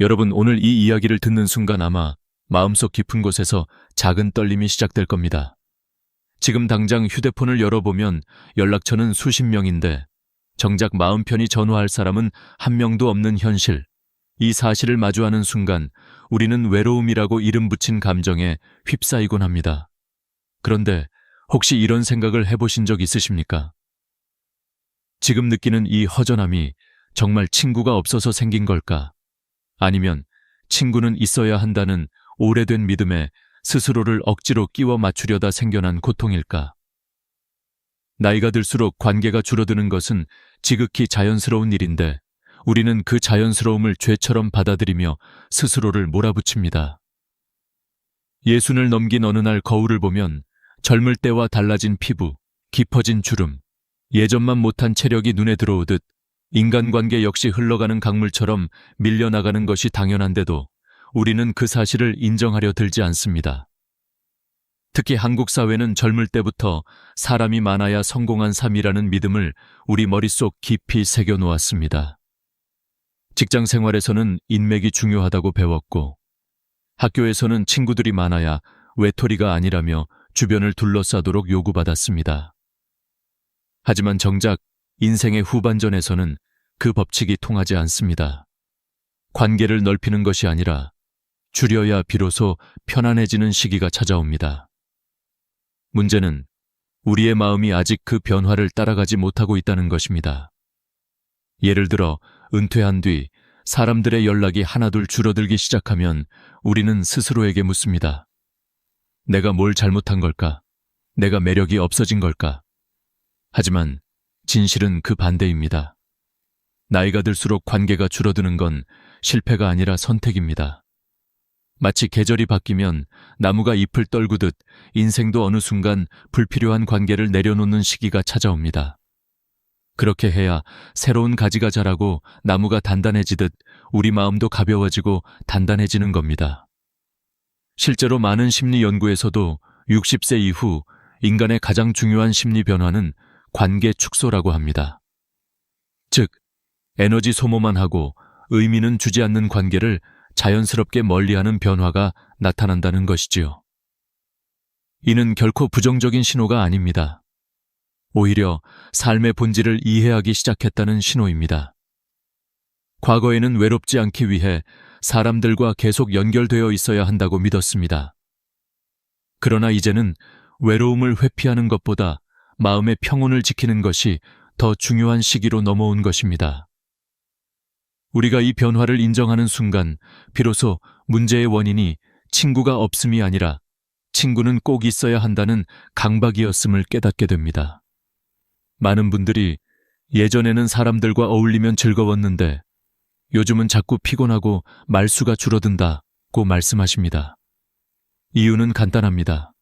여러분, 오늘 이 이야기를 듣는 순간 아마 마음속 깊은 곳에서 작은 떨림이 시작될 겁니다. 지금 당장 휴대폰을 열어보면 연락처는 수십 명인데 정작 마음 편히 전화할 사람은 한 명도 없는 현실. 이 사실을 마주하는 순간 우리는 외로움이라고 이름 붙인 감정에 휩싸이곤 합니다. 그런데 혹시 이런 생각을 해보신 적 있으십니까? 지금 느끼는 이 허전함이 정말 친구가 없어서 생긴 걸까? 아니면 친구는 있어야 한다는 오래된 믿음에 스스로를 억지로 끼워 맞추려다 생겨난 고통일까? 나이가 들수록 관계가 줄어드는 것은 지극히 자연스러운 일인데 우리는 그 자연스러움을 죄처럼 받아들이며 스스로를 몰아붙입니다. 예순을 넘긴 어느 날 거울을 보면 젊을 때와 달라진 피부, 깊어진 주름, 예전만 못한 체력이 눈에 들어오듯 인간관계 역시 흘러가는 강물처럼 밀려나가는 것이 당연한데도 우리는 그 사실을 인정하려 들지 않습니다. 특히 한국 사회는 젊을 때부터 사람이 많아야 성공한 삶이라는 믿음을 우리 머릿속 깊이 새겨 놓았습니다. 직장 생활에서는 인맥이 중요하다고 배웠고, 학교에서는 친구들이 많아야 외톨이가 아니라며 주변을 둘러싸도록 요구받았습니다. 하지만 정작 인생의 후반전에서는 그 법칙이 통하지 않습니다. 관계를 넓히는 것이 아니라 줄여야 비로소 편안해지는 시기가 찾아옵니다. 문제는 우리의 마음이 아직 그 변화를 따라가지 못하고 있다는 것입니다. 예를 들어 은퇴한 뒤 사람들의 연락이 하나둘 줄어들기 시작하면 우리는 스스로에게 묻습니다. 내가 뭘 잘못한 걸까? 내가 매력이 없어진 걸까? 하지만 진실은 그 반대입니다. 나이가 들수록 관계가 줄어드는 건 실패가 아니라 선택입니다. 마치 계절이 바뀌면 나무가 잎을 떨구듯 인생도 어느 순간 불필요한 관계를 내려놓는 시기가 찾아옵니다. 그렇게 해야 새로운 가지가 자라고 나무가 단단해지듯 우리 마음도 가벼워지고 단단해지는 겁니다. 실제로 많은 심리 연구에서도 60세 이후 인간의 가장 중요한 심리 변화는 관계 축소라고 합니다. 즉, 에너지 소모만 하고 의미는 주지 않는 관계를 자연스럽게 멀리하는 변화가 나타난다는 것이지요. 이는 결코 부정적인 신호가 아닙니다. 오히려 삶의 본질을 이해하기 시작했다는 신호입니다. 과거에는 외롭지 않기 위해 사람들과 계속 연결되어 있어야 한다고 믿었습니다. 그러나 이제는 외로움을 회피하는 것보다 마음의 평온을 지키는 것이 더 중요한 시기로 넘어온 것입니다. 우리가 이 변화를 인정하는 순간 비로소 문제의 원인이 친구가 없음이 아니라 친구는 꼭 있어야 한다는 강박이었음을 깨닫게 됩니다. 많은 분들이 예전에는 사람들과 어울리면 즐거웠는데 요즘은 자꾸 피곤하고 말수가 줄어든다고 말씀하십니다. 이유는 간단합니다.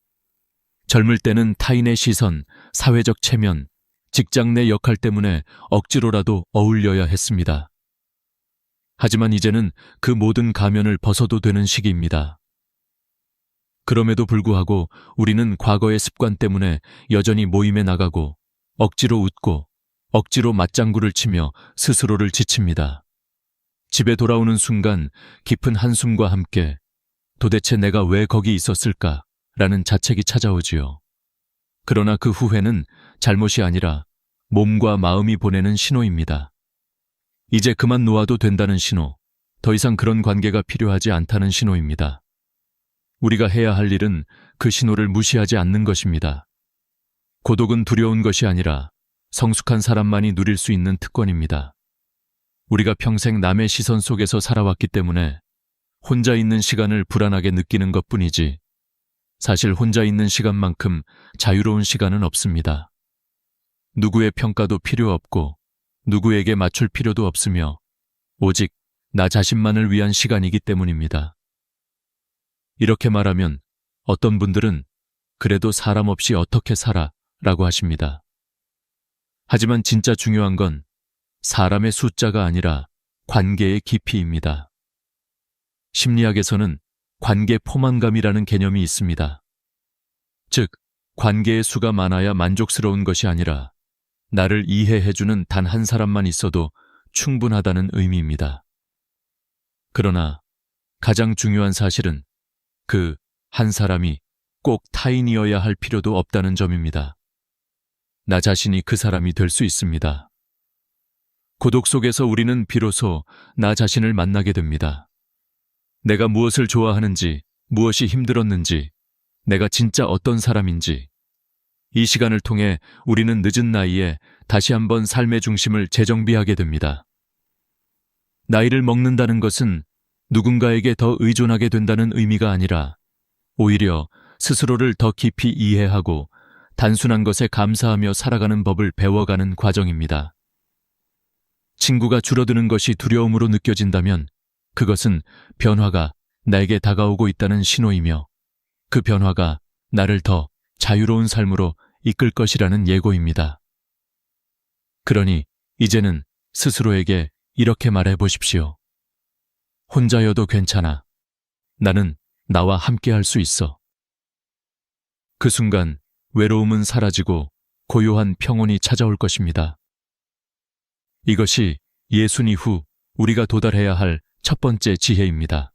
젊을 때는 타인의 시선, 사회적 체면, 직장 내 역할 때문에 억지로라도 어울려야 했습니다. 하지만 이제는 그 모든 가면을 벗어도 되는 시기입니다. 그럼에도 불구하고 우리는 과거의 습관 때문에 여전히 모임에 나가고 억지로 웃고 억지로 맞장구를 치며 스스로를 지칩니다. 집에 돌아오는 순간 깊은 한숨과 함께 도대체 내가 왜 거기 있었을까? 라는 자책이 찾아오지요. 그러나 그 후회는 잘못이 아니라 몸과 마음이 보내는 신호입니다. 이제 그만 놓아도 된다는 신호, 더 이상 그런 관계가 필요하지 않다는 신호입니다. 우리가 해야 할 일은 그 신호를 무시하지 않는 것입니다. 고독은 두려운 것이 아니라 성숙한 사람만이 누릴 수 있는 특권입니다. 우리가 평생 남의 시선 속에서 살아왔기 때문에 혼자 있는 시간을 불안하게 느끼는 것뿐이지 사실 혼자 있는 시간만큼 자유로운 시간은 없습니다. 누구의 평가도 필요 없고 누구에게 맞출 필요도 없으며 오직 나 자신만을 위한 시간이기 때문입니다. 이렇게 말하면 어떤 분들은 그래도 사람 없이 어떻게 살아? 라고 하십니다. 하지만 진짜 중요한 건 사람의 숫자가 아니라 관계의 깊이입니다. 심리학에서는 관계 포만감이라는 개념이 있습니다. 즉, 관계의 수가 많아야 만족스러운 것이 아니라 나를 이해해주는 단 한 사람만 있어도 충분하다는 의미입니다. 그러나 가장 중요한 사실은 그 한 사람이 꼭 타인이어야 할 필요도 없다는 점입니다. 나 자신이 그 사람이 될 수 있습니다. 고독 속에서 우리는 비로소 나 자신을 만나게 됩니다. 내가 무엇을 좋아하는지, 무엇이 힘들었는지, 내가 진짜 어떤 사람인지, 이 시간을 통해 우리는 늦은 나이에 다시 한번 삶의 중심을 재정비하게 됩니다. 나이를 먹는다는 것은 누군가에게 더 의존하게 된다는 의미가 아니라 오히려 스스로를 더 깊이 이해하고 단순한 것에 감사하며 살아가는 법을 배워가는 과정입니다. 친구가 줄어드는 것이 두려움으로 느껴진다면 그것은 변화가 나에게 다가오고 있다는 신호이며 그 변화가 나를 더 자유로운 삶으로 이끌 것이라는 예고입니다. 그러니 이제는 스스로에게 이렇게 말해 보십시오. 혼자여도 괜찮아. 나는 나와 함께 할 수 있어. 그 순간 외로움은 사라지고 고요한 평온이 찾아올 것입니다. 이것이 예순 이후 우리가 도달해야 할 첫 번째 지혜입니다.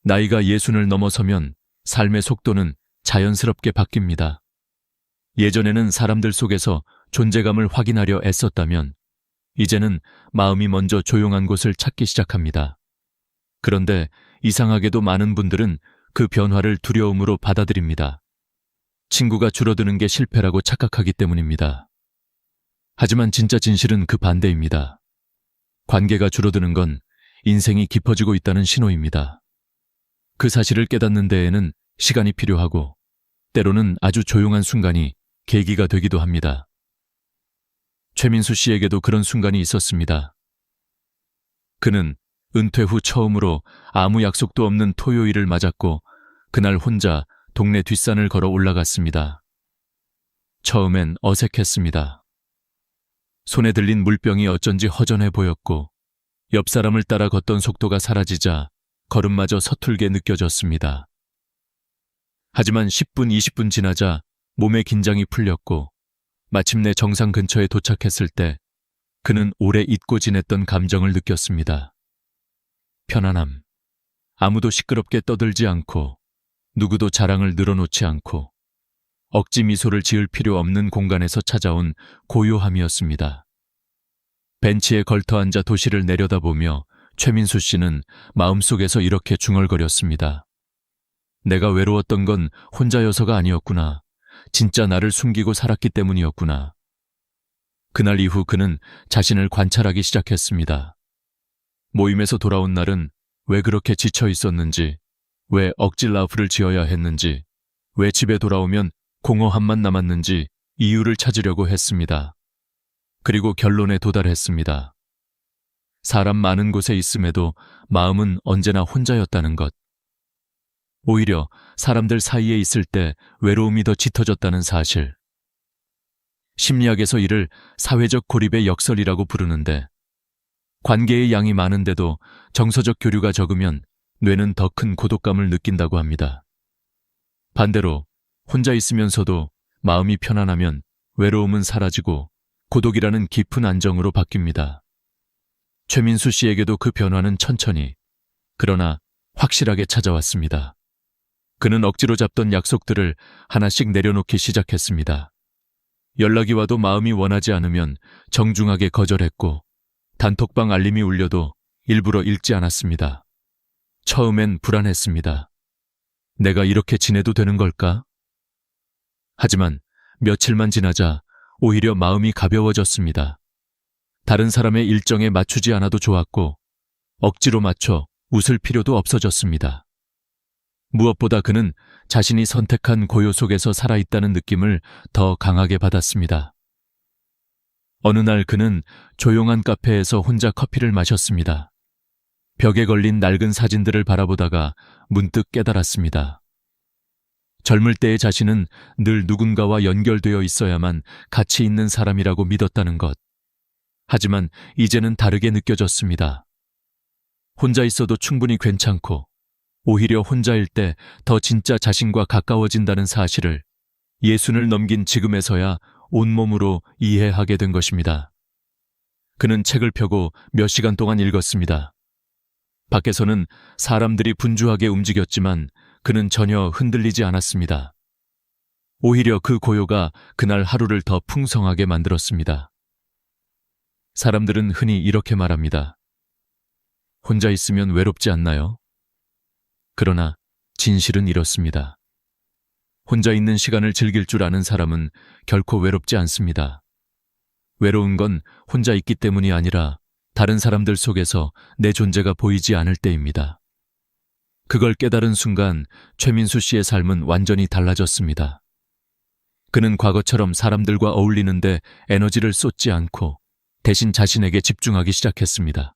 나이가 예순을 넘어서면 삶의 속도는 자연스럽게 바뀝니다. 예전에는 사람들 속에서 존재감을 확인하려 애썼다면 이제는 마음이 먼저 조용한 곳을 찾기 시작합니다. 그런데 이상하게도 많은 분들은 그 변화를 두려움으로 받아들입니다. 친구가 줄어드는 게 실패라고 착각하기 때문입니다. 하지만 진짜 진실은 그 반대입니다. 관계가 줄어드는 건 인생이 깊어지고 있다는 신호입니다. 그 사실을 깨닫는 데에는 시간이 필요하고 때로는 아주 조용한 순간이 계기가 되기도 합니다. 최민수 씨에게도 그런 순간이 있었습니다. 그는 은퇴 후 처음으로 아무 약속도 없는 토요일을 맞았고 그날 혼자 동네 뒷산을 걸어 올라갔습니다. 처음엔 어색했습니다. 손에 들린 물병이 어쩐지 허전해 보였고 옆 사람을 따라 걷던 속도가 사라지자 걸음마저 서툴게 느껴졌습니다. 하지만 10분, 20분 지나자 몸의 긴장이 풀렸고 마침내 정상 근처에 도착했을 때 그는 오래 잊고 지냈던 감정을 느꼈습니다. 편안함. 아무도 시끄럽게 떠들지 않고 누구도 자랑을 늘어놓지 않고 억지 미소를 지을 필요 없는 공간에서 찾아온 고요함이었습니다. 벤치에 걸터앉아 도시를 내려다보며 최민수 씨는 마음속에서 이렇게 중얼거렸습니다. 내가 외로웠던 건 혼자여서가 아니었구나. 진짜 나를 숨기고 살았기 때문이었구나. 그날 이후 그는 자신을 관찰하기 시작했습니다. 모임에서 돌아온 날은 왜 그렇게 지쳐 있었는지, 왜 억지 라프를 지어야 했는지, 왜 집에 돌아오면 공허함만 남았는지 이유를 찾으려고 했습니다. 그리고 결론에 도달했습니다. 사람 많은 곳에 있음에도 마음은 언제나 혼자였다는 것. 오히려 사람들 사이에 있을 때 외로움이 더 짙어졌다는 사실. 심리학에서 이를 사회적 고립의 역설이라고 부르는데 관계의 양이 많은데도 정서적 교류가 적으면 뇌는 더 큰 고독감을 느낀다고 합니다. 반대로 혼자 있으면서도 마음이 편안하면 외로움은 사라지고 고독이라는 깊은 안정으로 바뀝니다. 최민수 씨에게도 그 변화는 천천히, 그러나 확실하게 찾아왔습니다. 그는 억지로 잡던 약속들을 하나씩 내려놓기 시작했습니다. 연락이 와도 마음이 원하지 않으면 정중하게 거절했고 단톡방 알림이 울려도 일부러 읽지 않았습니다. 처음엔 불안했습니다. 내가 이렇게 지내도 되는 걸까? 하지만 며칠만 지나자 오히려 마음이 가벼워졌습니다. 다른 사람의 일정에 맞추지 않아도 좋았고 억지로 맞춰 웃을 필요도 없어졌습니다. 무엇보다 그는 자신이 선택한 고요 속에서 살아있다는 느낌을 더 강하게 받았습니다. 어느 날 그는 조용한 카페에서 혼자 커피를 마셨습니다. 벽에 걸린 낡은 사진들을 바라보다가 문득 깨달았습니다. 젊을 때의 자신은 늘 누군가와 연결되어 있어야만 가치 있는 사람이라고 믿었다는 것. 하지만 이제는 다르게 느껴졌습니다. 혼자 있어도 충분히 괜찮고 오히려 혼자일 때 더 진짜 자신과 가까워진다는 사실을 예순을 넘긴 지금에서야 온몸으로 이해하게 된 것입니다. 그는 책을 펴고 몇 시간 동안 읽었습니다. 밖에서는 사람들이 분주하게 움직였지만 그는 전혀 흔들리지 않았습니다. 오히려 그 고요가 그날 하루를 더 풍성하게 만들었습니다. 사람들은 흔히 이렇게 말합니다. 혼자 있으면 외롭지 않나요? 그러나 진실은 이렇습니다. 혼자 있는 시간을 즐길 줄 아는 사람은 결코 외롭지 않습니다. 외로운 건 혼자 있기 때문이 아니라 다른 사람들 속에서 내 존재가 보이지 않을 때입니다. 그걸 깨달은 순간 최민수 씨의 삶은 완전히 달라졌습니다. 그는 과거처럼 사람들과 어울리는데 에너지를 쏟지 않고 대신 자신에게 집중하기 시작했습니다.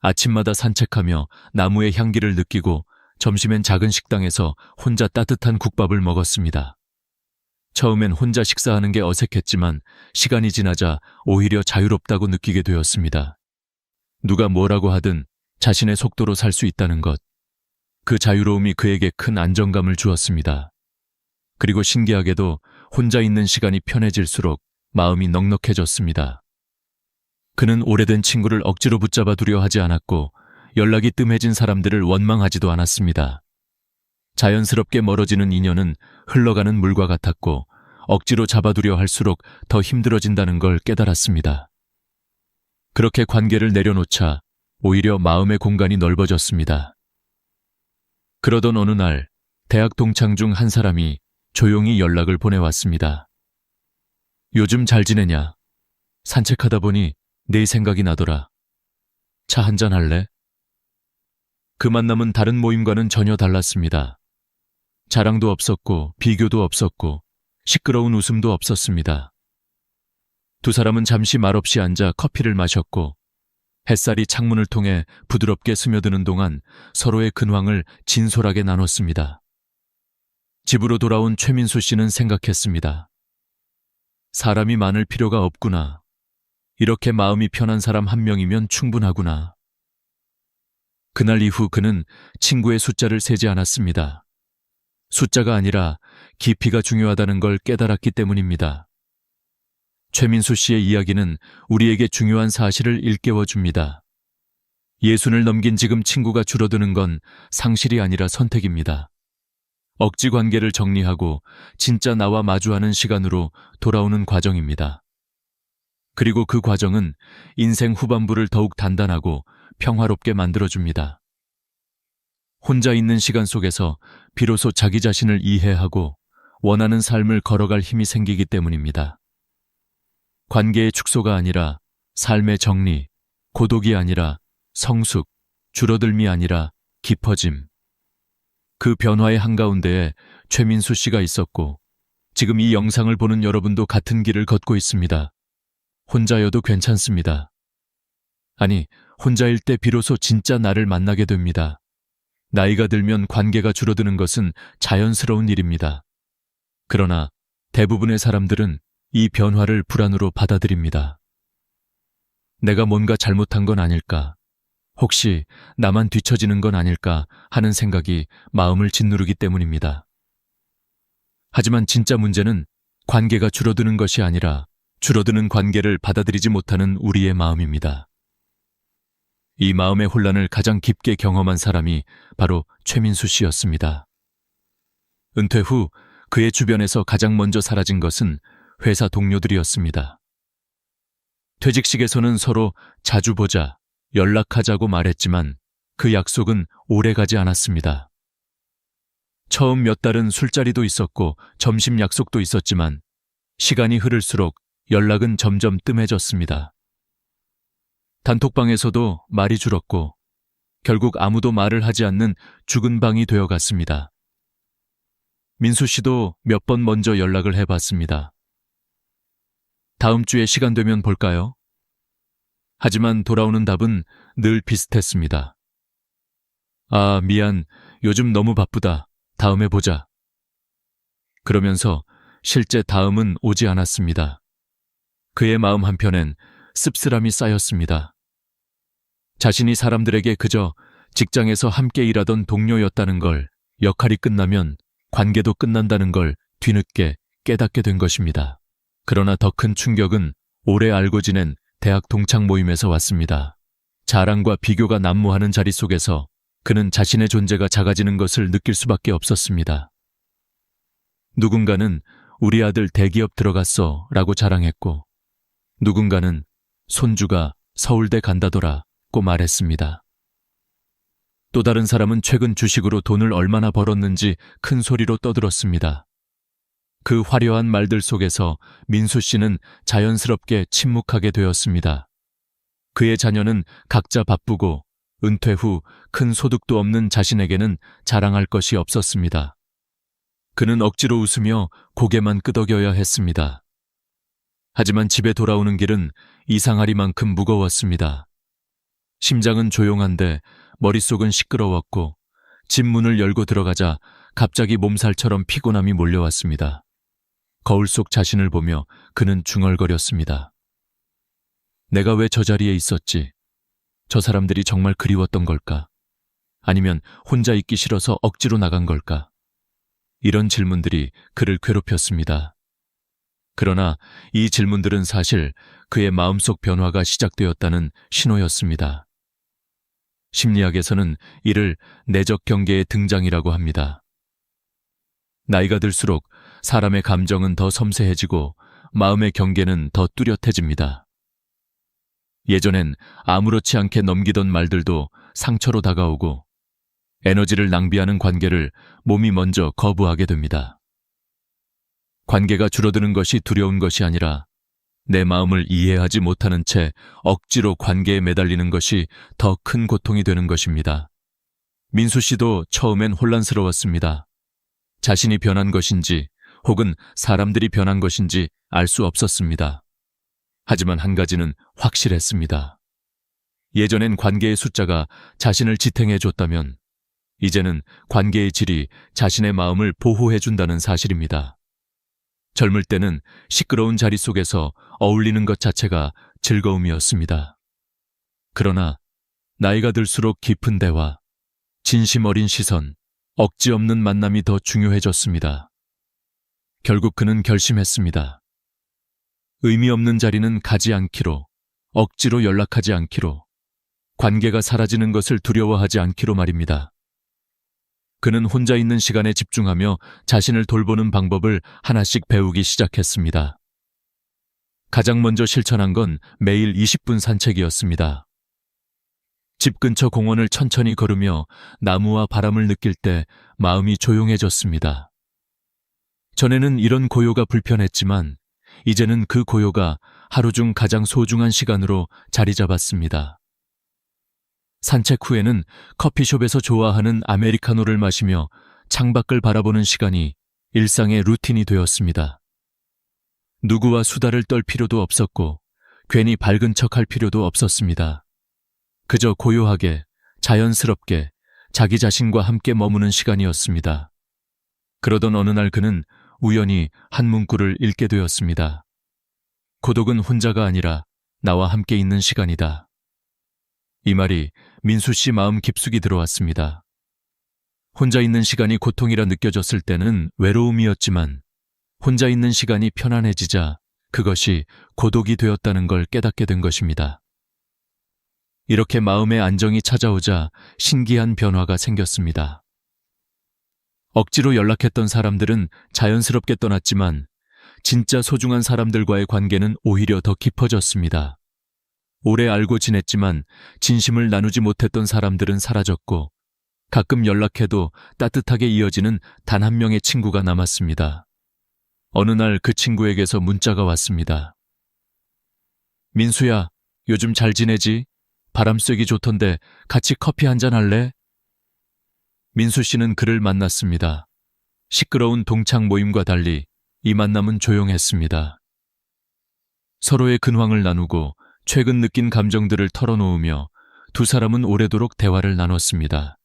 아침마다 산책하며 나무의 향기를 느끼고 점심엔 작은 식당에서 혼자 따뜻한 국밥을 먹었습니다. 처음엔 혼자 식사하는 게 어색했지만 시간이 지나자 오히려 자유롭다고 느끼게 되었습니다. 누가 뭐라고 하든 자신의 속도로 살 수 있다는 것. 그 자유로움이 그에게 큰 안정감을 주었습니다. 그리고 신기하게도 혼자 있는 시간이 편해질수록 마음이 넉넉해졌습니다. 그는 오래된 친구를 억지로 붙잡아 두려 하지 않았고 연락이 뜸해진 사람들을 원망하지도 않았습니다. 자연스럽게 멀어지는 인연은 흘러가는 물과 같았고 억지로 잡아두려 할수록 더 힘들어진다는 걸 깨달았습니다. 그렇게 관계를 내려놓자 오히려 마음의 공간이 넓어졌습니다. 그러던 어느 날 대학 동창 중 한 사람이 조용히 연락을 보내왔습니다. 요즘 잘 지내냐? 산책하다 보니 네 생각이 나더라. 차 한잔 할래? 그 만남은 다른 모임과는 전혀 달랐습니다. 자랑도 없었고 비교도 없었고 시끄러운 웃음도 없었습니다. 두 사람은 잠시 말없이 앉아 커피를 마셨고 햇살이 창문을 통해 부드럽게 스며드는 동안 서로의 근황을 진솔하게 나눴습니다. 집으로 돌아온 최민수 씨는 생각했습니다. 사람이 많을 필요가 없구나. 이렇게 마음이 편한 사람 한 명이면 충분하구나. 그날 이후 그는 친구의 숫자를 세지 않았습니다. 숫자가 아니라 깊이가 중요하다는 걸 깨달았기 때문입니다. 최민수 씨의 이야기는 우리에게 중요한 사실을 일깨워줍니다. 예순을 넘긴 지금 친구가 줄어드는 건 상실이 아니라 선택입니다. 억지 관계를 정리하고 진짜 나와 마주하는 시간으로 돌아오는 과정입니다. 그리고 그 과정은 인생 후반부를 더욱 단단하고 평화롭게 만들어줍니다. 혼자 있는 시간 속에서 비로소 자기 자신을 이해하고 원하는 삶을 걸어갈 힘이 생기기 때문입니다. 관계의 축소가 아니라 삶의 정리, 고독이 아니라 성숙, 줄어들미 아니라 깊어짐. 그 변화의 한가운데에 최민수 씨가 있었고 지금 이 영상을 보는 여러분도 같은 길을 걷고 있습니다. 혼자여도 괜찮습니다. 아니, 혼자일 때 비로소 진짜 나를 만나게 됩니다. 나이가 들면 관계가 줄어드는 것은 자연스러운 일입니다. 그러나 대부분의 사람들은 이 변화를 불안으로 받아들입니다. 내가 뭔가 잘못한 건 아닐까? 혹시 나만 뒤처지는 건 아닐까 하는 생각이 마음을 짓누르기 때문입니다. 하지만 진짜 문제는 관계가 줄어드는 것이 아니라 줄어드는 관계를 받아들이지 못하는 우리의 마음입니다. 이 마음의 혼란을 가장 깊게 경험한 사람이 바로 최민수 씨였습니다. 은퇴 후 그의 주변에서 가장 먼저 사라진 것은 회사 동료들이었습니다. 퇴직식에서는 서로 자주 보자, 연락하자고 말했지만 그 약속은 오래가지 않았습니다. 처음 몇 달은 술자리도 있었고 점심 약속도 있었지만 시간이 흐를수록 연락은 점점 뜸해졌습니다. 단톡방에서도 말이 줄었고 결국 아무도 말을 하지 않는 죽은 방이 되어갔습니다. 민수 씨도 몇 번 먼저 연락을 해봤습니다. 다음 주에 시간 되면 볼까요? 하지만 돌아오는 답은 늘 비슷했습니다. 아, 미안. 요즘 너무 바쁘다. 다음에 보자. 그러면서 실제 다음은 오지 않았습니다. 그의 마음 한편엔 씁쓸함이 쌓였습니다. 자신이 사람들에게 그저 직장에서 함께 일하던 동료였다는 걸, 역할이 끝나면 관계도 끝난다는 걸 뒤늦게 깨닫게 된 것입니다. 그러나 더 큰 충격은 오래 알고 지낸 대학 동창 모임에서 왔습니다. 자랑과 비교가 난무하는 자리 속에서 그는 자신의 존재가 작아지는 것을 느낄 수밖에 없었습니다. 누군가는 우리 아들 대기업 들어갔어 라고 자랑했고, 누군가는 손주가 서울대 간다더라고 말했습니다. 또 다른 사람은 최근 주식으로 돈을 얼마나 벌었는지 큰 소리로 떠들었습니다. 그 화려한 말들 속에서 민수 씨는 자연스럽게 침묵하게 되었습니다. 그의 자녀는 각자 바쁘고 은퇴 후 큰 소득도 없는 자신에게는 자랑할 것이 없었습니다. 그는 억지로 웃으며 고개만 끄덕여야 했습니다. 하지만 집에 돌아오는 길은 이상하리만큼 무거웠습니다. 심장은 조용한데 머릿속은 시끄러웠고, 집 문을 열고 들어가자 갑자기 몸살처럼 피곤함이 몰려왔습니다. 거울 속 자신을 보며 그는 중얼거렸습니다. 내가 왜 저 자리에 있었지? 저 사람들이 정말 그리웠던 걸까? 아니면 혼자 있기 싫어서 억지로 나간 걸까? 이런 질문들이 그를 괴롭혔습니다. 그러나 이 질문들은 사실 그의 마음속 변화가 시작되었다는 신호였습니다. 심리학에서는 이를 내적 경계의 등장이라고 합니다. 나이가 들수록 사람의 감정은 더 섬세해지고 마음의 경계는 더 뚜렷해집니다. 예전엔 아무렇지 않게 넘기던 말들도 상처로 다가오고, 에너지를 낭비하는 관계를 몸이 먼저 거부하게 됩니다. 관계가 줄어드는 것이 두려운 것이 아니라 내 마음을 이해하지 못하는 채 억지로 관계에 매달리는 것이 더 큰 고통이 되는 것입니다. 민수 씨도 처음엔 혼란스러웠습니다. 자신이 변한 것인지 혹은 사람들이 변한 것인지 알 수 없었습니다. 하지만 한 가지는 확실했습니다. 예전엔 관계의 숫자가 자신을 지탱해줬다면 이제는 관계의 질이 자신의 마음을 보호해준다는 사실입니다. 젊을 때는 시끄러운 자리 속에서 어울리는 것 자체가 즐거움이었습니다. 그러나 나이가 들수록 깊은 대화, 진심 어린 시선, 억지 없는 만남이 더 중요해졌습니다. 결국 그는 결심했습니다. 의미 없는 자리는 가지 않기로, 억지로 연락하지 않기로, 관계가 사라지는 것을 두려워하지 않기로 말입니다. 그는 혼자 있는 시간에 집중하며 자신을 돌보는 방법을 하나씩 배우기 시작했습니다. 가장 먼저 실천한 건 매일 20분 산책이었습니다. 집 근처 공원을 천천히 걸으며 나무와 바람을 느낄 때 마음이 조용해졌습니다. 전에는 이런 고요가 불편했지만 이제는 그 고요가 하루 중 가장 소중한 시간으로 자리 잡았습니다. 산책 후에는 커피숍에서 좋아하는 아메리카노를 마시며 창밖을 바라보는 시간이 일상의 루틴이 되었습니다. 누구와 수다를 떨 필요도 없었고 괜히 밝은 척할 필요도 없었습니다. 그저 고요하게, 자연스럽게 자기 자신과 함께 머무는 시간이었습니다. 그러던 어느 날 그는 우연히 한 문구를 읽게 되었습니다. 고독은 혼자가 아니라 나와 함께 있는 시간이다. 이 말이 민수 씨 마음 깊숙이 들어왔습니다. 혼자 있는 시간이 고통이라 느껴졌을 때는 외로움이었지만 혼자 있는 시간이 편안해지자 그것이 고독이 되었다는 걸 깨닫게 된 것입니다. 이렇게 마음의 안정이 찾아오자 신기한 변화가 생겼습니다. 억지로 연락했던 사람들은 자연스럽게 떠났지만 진짜 소중한 사람들과의 관계는 오히려 더 깊어졌습니다. 오래 알고 지냈지만 진심을 나누지 못했던 사람들은 사라졌고 가끔 연락해도 따뜻하게 이어지는 단 한 명의 친구가 남았습니다. 어느 날 그 친구에게서 문자가 왔습니다. 민수야, 요즘 잘 지내지? 바람 쐬기 좋던데 같이 커피 한잔 할래? 민수 씨는 그를 만났습니다. 시끄러운 동창 모임과 달리 이 만남은 조용했습니다. 서로의 근황을 나누고 최근 느낀 감정들을 털어놓으며 두 사람은 오래도록 대화를 나눴습니다.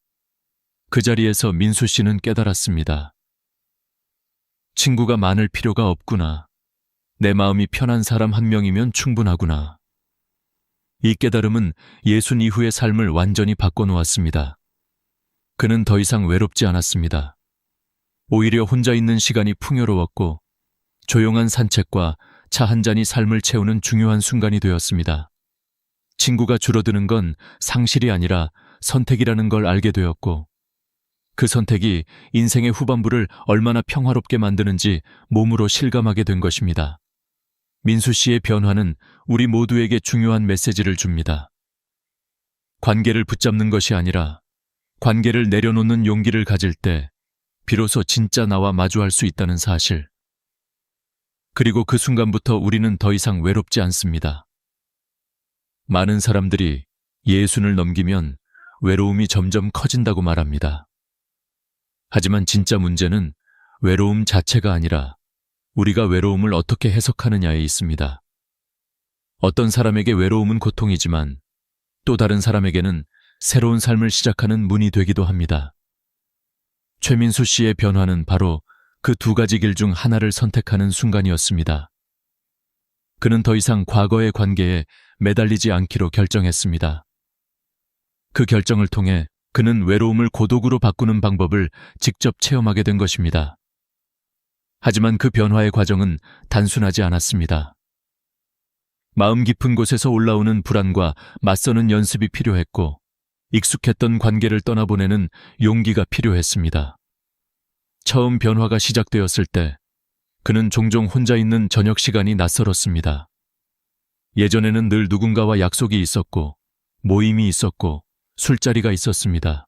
그 자리에서 민수 씨는 깨달았습니다. 친구가 많을 필요가 없구나. 내 마음이 편한 사람 한 명이면 충분하구나. 이 깨달음은 예순 이후의 삶을 완전히 바꿔놓았습니다. 그는 더 이상 외롭지 않았습니다. 오히려 혼자 있는 시간이 풍요로웠고 조용한 산책과 차 한 잔이 삶을 채우는 중요한 순간이 되었습니다. 친구가 줄어드는 건 상실이 아니라 선택이라는 걸 알게 되었고, 그 선택이 인생의 후반부를 얼마나 평화롭게 만드는지 몸으로 실감하게 된 것입니다. 민수 씨의 변화는 우리 모두에게 중요한 메시지를 줍니다. 관계를 붙잡는 것이 아니라 관계를 내려놓는 용기를 가질 때 비로소 진짜 나와 마주할 수 있다는 사실. 그리고 그 순간부터 우리는 더 이상 외롭지 않습니다. 많은 사람들이 예순을 넘기면 외로움이 점점 커진다고 말합니다. 하지만 진짜 문제는 외로움 자체가 아니라 우리가 외로움을 어떻게 해석하느냐에 있습니다. 어떤 사람에게 외로움은 고통이지만 또 다른 사람에게는 새로운 삶을 시작하는 문이 되기도 합니다. 최민수 씨의 변화는 바로 그 두 가지 길 중 하나를 선택하는 순간이었습니다. 그는 더 이상 과거의 관계에 매달리지 않기로 결정했습니다. 그 결정을 통해 그는 외로움을 고독으로 바꾸는 방법을 직접 체험하게 된 것입니다. 하지만 그 변화의 과정은 단순하지 않았습니다. 마음 깊은 곳에서 올라오는 불안과 맞서는 연습이 필요했고, 익숙했던 관계를 떠나보내는 용기가 필요했습니다. 처음 변화가 시작되었을 때 그는 종종 혼자 있는 저녁 시간이 낯설었습니다. 예전에는 늘 누군가와 약속이 있었고 모임이 있었고 술자리가 있었습니다.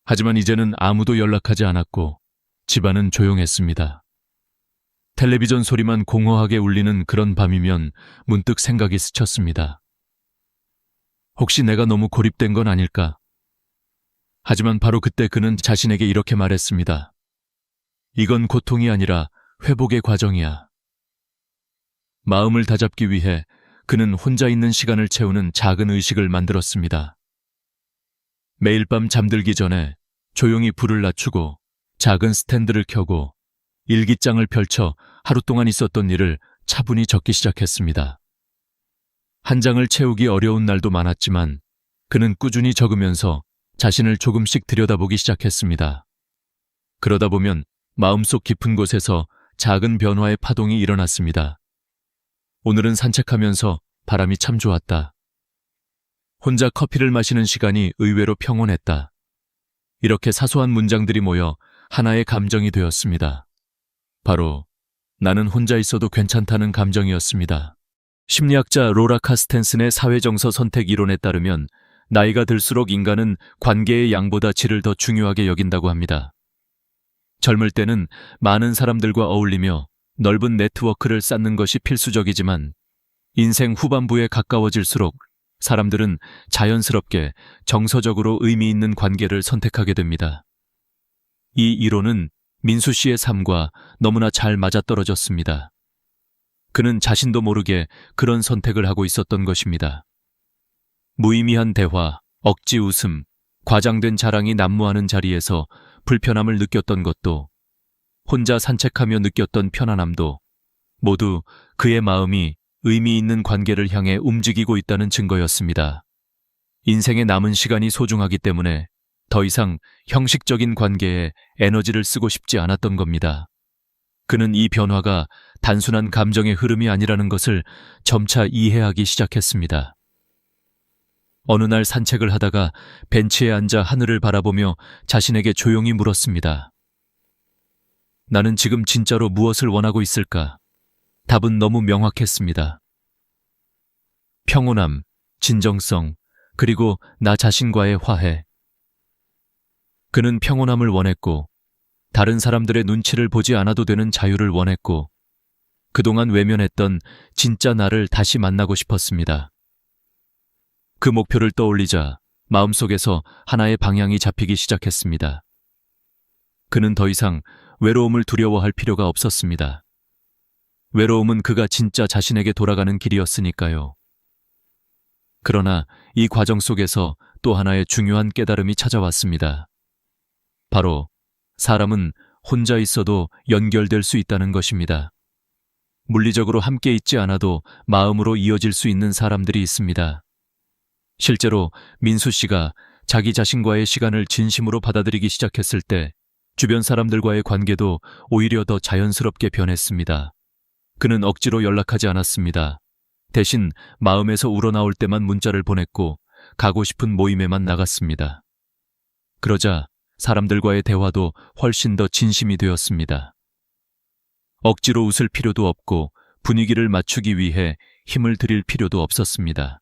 하지만 이제는 아무도 연락하지 않았고 집안은 조용했습니다. 텔레비전 소리만 공허하게 울리는 그런 밤이면 문득 생각이 스쳤습니다. 혹시 내가 너무 고립된 건 아닐까? 하지만 바로 그때 그는 자신에게 이렇게 말했습니다. 이건 고통이 아니라 회복의 과정이야. 마음을 다잡기 위해 그는 혼자 있는 시간을 채우는 작은 의식을 만들었습니다. 매일 밤 잠들기 전에 조용히 불을 낮추고 작은 스탠드를 켜고 일기장을 펼쳐 하루 동안 있었던 일을 차분히 적기 시작했습니다. 한 장을 채우기 어려운 날도 많았지만 그는 꾸준히 적으면서 자신을 조금씩 들여다보기 시작했습니다. 그러다 보면 마음속 깊은 곳에서 작은 변화의 파동이 일어났습니다. 오늘은 산책하면서 바람이 참 좋았다. 혼자 커피를 마시는 시간이 의외로 평온했다. 이렇게 사소한 문장들이 모여 하나의 감정이 되었습니다. 바로 나는 혼자 있어도 괜찮다는 감정이었습니다. 심리학자 로라 카스텐슨의 사회정서 선택 이론에 따르면 나이가 들수록 인간은 관계의 양보다 질을 더 중요하게 여긴다고 합니다. 젊을 때는 많은 사람들과 어울리며 넓은 네트워크를 쌓는 것이 필수적이지만 인생 후반부에 가까워질수록 사람들은 자연스럽게 정서적으로 의미 있는 관계를 선택하게 됩니다. 이 이론은 민수 씨의 삶과 너무나 잘 맞아떨어졌습니다. 그는 자신도 모르게 그런 선택을 하고 있었던 것입니다. 무의미한 대화, 억지 웃음, 과장된 자랑이 난무하는 자리에서 불편함을 느꼈던 것도, 혼자 산책하며 느꼈던 편안함도 모두 그의 마음이 의미 있는 관계를 향해 움직이고 있다는 증거였습니다. 인생의 남은 시간이 소중하기 때문에 더 이상 형식적인 관계에 에너지를 쓰고 싶지 않았던 겁니다. 그는 이 변화가 단순한 감정의 흐름이 아니라는 것을 점차 이해하기 시작했습니다. 어느 날 산책을 하다가 벤치에 앉아 하늘을 바라보며 자신에게 조용히 물었습니다. 나는 지금 진짜로 무엇을 원하고 있을까? 답은 너무 명확했습니다. 평온함, 진정성, 그리고 나 자신과의 화해. 그는 평온함을 원했고, 다른 사람들의 눈치를 보지 않아도 되는 자유를 원했고, 그동안 외면했던 진짜 나를 다시 만나고 싶었습니다. 그 목표를 떠올리자 마음속에서 하나의 방향이 잡히기 시작했습니다. 그는 더 이상 외로움을 두려워할 필요가 없었습니다. 외로움은 그가 진짜 자신에게 돌아가는 길이었으니까요. 그러나 이 과정 속에서 또 하나의 중요한 깨달음이 찾아왔습니다. 바로 사람은 혼자 있어도 연결될 수 있다는 것입니다. 물리적으로 함께 있지 않아도 마음으로 이어질 수 있는 사람들이 있습니다. 실제로 민수 씨가 자기 자신과의 시간을 진심으로 받아들이기 시작했을 때 주변 사람들과의 관계도 오히려 더 자연스럽게 변했습니다. 그는 억지로 연락하지 않았습니다. 대신 마음에서 우러나올 때만 문자를 보냈고 가고 싶은 모임에만 나갔습니다. 그러자 사람들과의 대화도 훨씬 더 진심이 되었습니다. 억지로 웃을 필요도 없고 분위기를 맞추기 위해 힘을 들일 필요도 없었습니다.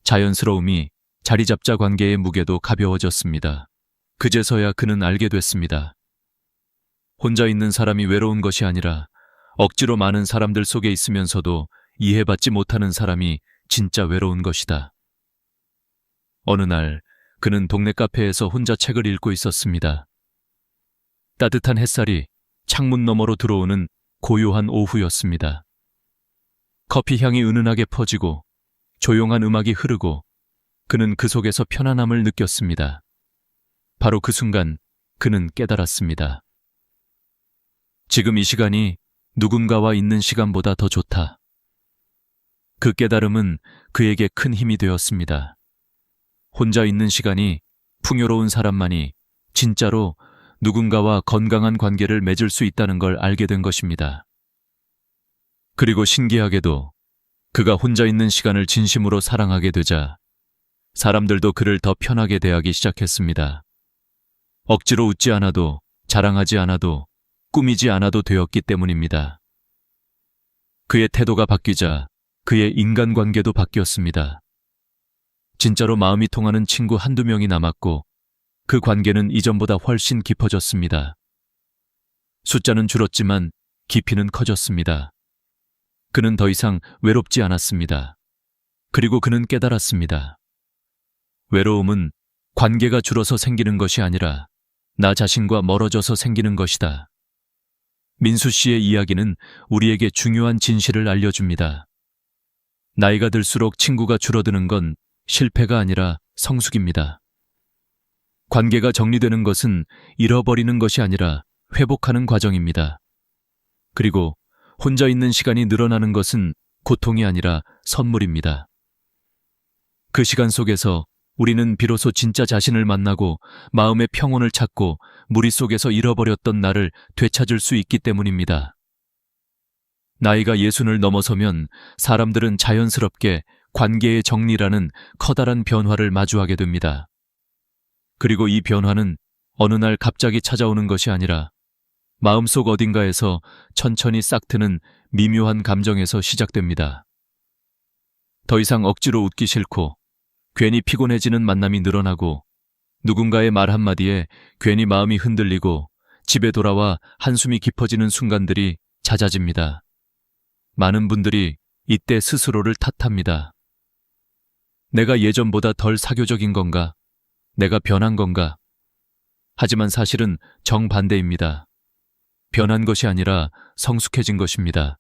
자연스러움이 자리 잡자 관계의 무게도 가벼워졌습니다. 그제서야 그는 알게 됐습니다. 혼자 있는 사람이 외로운 것이 아니라 억지로 많은 사람들 속에 있으면서도 이해받지 못하는 사람이 진짜 외로운 것이다. 어느 날 그는 동네 카페에서 혼자 책을 읽고 있었습니다. 따뜻한 햇살이 창문 너머로 들어오는 고요한 오후였습니다. 커피 향이 은은하게 퍼지고 조용한 음악이 흐르고 그는 그 속에서 편안함을 느꼈습니다. 바로 그 순간 그는 깨달았습니다. 지금 이 시간이 누군가와 있는 시간보다 더 좋다. 그 깨달음은 그에게 큰 힘이 되었습니다. 혼자 있는 시간이 풍요로운 사람만이 진짜로 누군가와 건강한 관계를 맺을 수 있다는 걸 알게 된 것입니다. 그리고 신기하게도 그가 혼자 있는 시간을 진심으로 사랑하게 되자 사람들도 그를 더 편하게 대하기 시작했습니다. 억지로 웃지 않아도 자랑하지 않아도 꾸미지 않아도 되었기 때문입니다. 그의 태도가 바뀌자 그의 인간관계도 바뀌었습니다. 진짜로 마음이 통하는 친구 한두 명이 남았고 그 관계는 이전보다 훨씬 깊어졌습니다. 숫자는 줄었지만 깊이는 커졌습니다. 그는 더 이상 외롭지 않았습니다. 그리고 그는 깨달았습니다. 외로움은 관계가 줄어서 생기는 것이 아니라 나 자신과 멀어져서 생기는 것이다. 민수 씨의 이야기는 우리에게 중요한 진실을 알려줍니다. 나이가 들수록 친구가 줄어드는 건 실패가 아니라 성숙입니다. 관계가 정리되는 것은 잃어버리는 것이 아니라 회복하는 과정입니다. 그리고 혼자 있는 시간이 늘어나는 것은 고통이 아니라 선물입니다. 그 시간 속에서 우리는 비로소 진짜 자신을 만나고 마음의 평온을 찾고 무리 속에서 잃어버렸던 나를 되찾을 수 있기 때문입니다. 나이가 60을 넘어서면 사람들은 자연스럽게 관계의 정리라는 커다란 변화를 마주하게 됩니다. 그리고 이 변화는 어느 날 갑자기 찾아오는 것이 아니라 마음속 어딘가에서 천천히 싹트는 미묘한 감정에서 시작됩니다. 더 이상 억지로 웃기 싫고 괜히 피곤해지는 만남이 늘어나고 누군가의 말 한마디에 괜히 마음이 흔들리고 집에 돌아와 한숨이 깊어지는 순간들이 잦아집니다. 많은 분들이 이때 스스로를 탓합니다. 내가 예전보다 덜 사교적인 건가? 내가 변한 건가? 하지만 사실은 정반대입니다. 변한 것이 아니라 성숙해진 것입니다.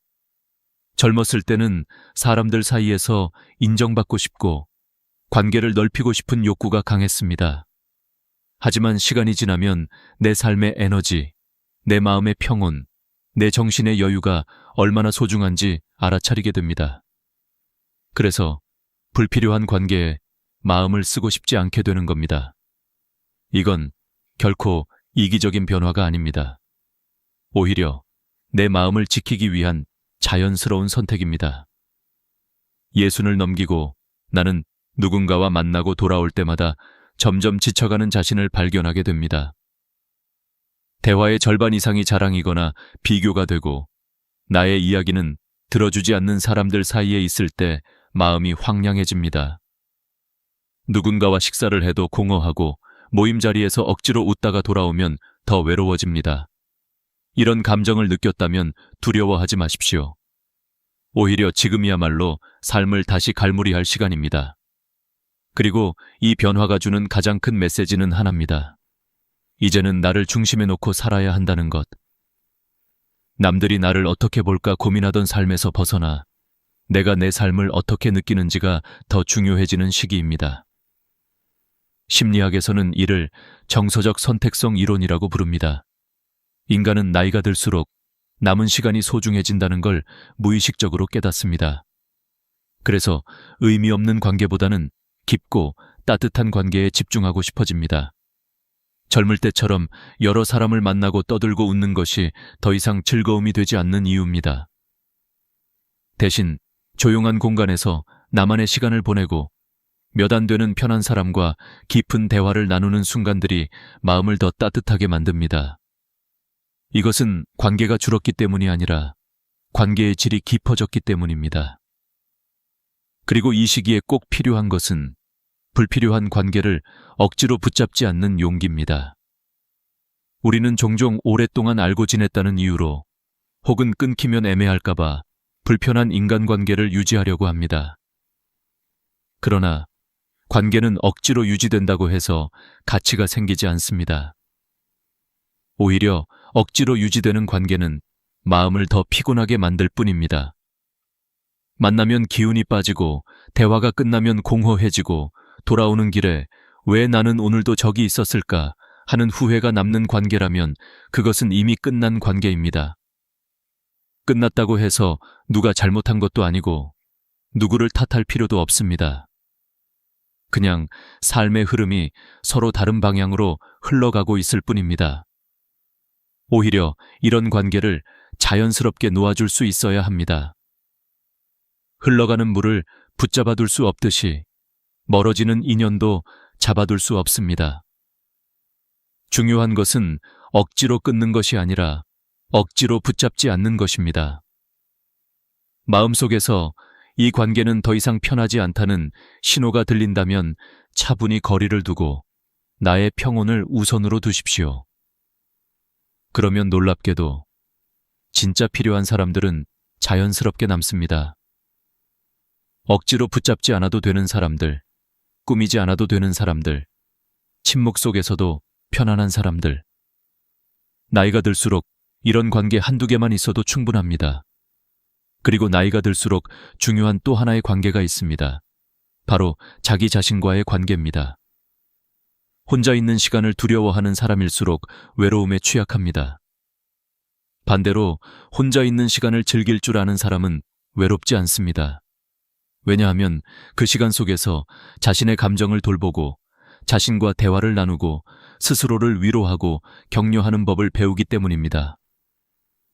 젊었을 때는 사람들 사이에서 인정받고 싶고 관계를 넓히고 싶은 욕구가 강했습니다. 하지만 시간이 지나면 내 삶의 에너지, 내 마음의 평온, 내 정신의 여유가 얼마나 소중한지 알아차리게 됩니다. 그래서 불필요한 관계에 마음을 쓰고 싶지 않게 되는 겁니다. 이건 결코 이기적인 변화가 아닙니다. 오히려 내 마음을 지키기 위한 자연스러운 선택입니다. 60을 넘기고 나는 누군가와 만나고 돌아올 때마다 점점 지쳐가는 자신을 발견하게 됩니다. 대화의 절반 이상이 자랑이거나 비교가 되고 나의 이야기는 들어주지 않는 사람들 사이에 있을 때 마음이 황량해집니다. 누군가와 식사를 해도 공허하고 모임 자리에서 억지로 웃다가 돌아오면 더 외로워집니다. 이런 감정을 느꼈다면 두려워하지 마십시오. 오히려 지금이야말로 삶을 다시 갈무리할 시간입니다. 그리고 이 변화가 주는 가장 큰 메시지는 하나입니다. 이제는 나를 중심에 놓고 살아야 한다는 것. 남들이 나를 어떻게 볼까 고민하던 삶에서 벗어나 내가 내 삶을 어떻게 느끼는지가 더 중요해지는 시기입니다. 심리학에서는 이를 정서적 선택성 이론이라고 부릅니다. 인간은 나이가 들수록 남은 시간이 소중해진다는 걸 무의식적으로 깨닫습니다. 그래서 의미 없는 관계보다는 깊고 따뜻한 관계에 집중하고 싶어집니다. 젊을 때처럼 여러 사람을 만나고 떠들고 웃는 것이 더 이상 즐거움이 되지 않는 이유입니다. 대신 조용한 공간에서 나만의 시간을 보내고 몇 안 되는 편한 사람과 깊은 대화를 나누는 순간들이 마음을 더 따뜻하게 만듭니다. 이것은 관계가 줄었기 때문이 아니라 관계의 질이 깊어졌기 때문입니다. 그리고 이 시기에 꼭 필요한 것은 불필요한 관계를 억지로 붙잡지 않는 용기입니다. 우리는 종종 오랫동안 알고 지냈다는 이유로 혹은 끊기면 애매할까봐 불편한 인간관계를 유지하려고 합니다. 그러나 관계는 억지로 유지된다고 해서 가치가 생기지 않습니다. 오히려 억지로 유지되는 관계는 마음을 더 피곤하게 만들 뿐입니다. 만나면 기운이 빠지고 대화가 끝나면 공허해지고 돌아오는 길에 왜 나는 오늘도 저기 있었을까 하는 후회가 남는 관계라면 그것은 이미 끝난 관계입니다. 끝났다고 해서 누가 잘못한 것도 아니고 누구를 탓할 필요도 없습니다. 그냥 삶의 흐름이 서로 다른 방향으로 흘러가고 있을 뿐입니다. 오히려 이런 관계를 자연스럽게 놓아줄 수 있어야 합니다. 흘러가는 물을 붙잡아둘 수 없듯이 멀어지는 인연도 잡아둘 수 없습니다. 중요한 것은 억지로 끊는 것이 아니라 억지로 붙잡지 않는 것입니다. 마음속에서 이 관계는 더 이상 편하지 않다는 신호가 들린다면 차분히 거리를 두고 나의 평온을 우선으로 두십시오. 그러면 놀랍게도 진짜 필요한 사람들은 자연스럽게 남습니다. 억지로 붙잡지 않아도 되는 사람들, 꾸미지 않아도 되는 사람들, 침묵 속에서도 편안한 사람들. 나이가 들수록 이런 관계 한두 개만 있어도 충분합니다. 그리고 나이가 들수록 중요한 또 하나의 관계가 있습니다. 바로 자기 자신과의 관계입니다. 혼자 있는 시간을 두려워하는 사람일수록 외로움에 취약합니다. 반대로 혼자 있는 시간을 즐길 줄 아는 사람은 외롭지 않습니다. 왜냐하면 그 시간 속에서 자신의 감정을 돌보고 자신과 대화를 나누고 스스로를 위로하고 격려하는 법을 배우기 때문입니다.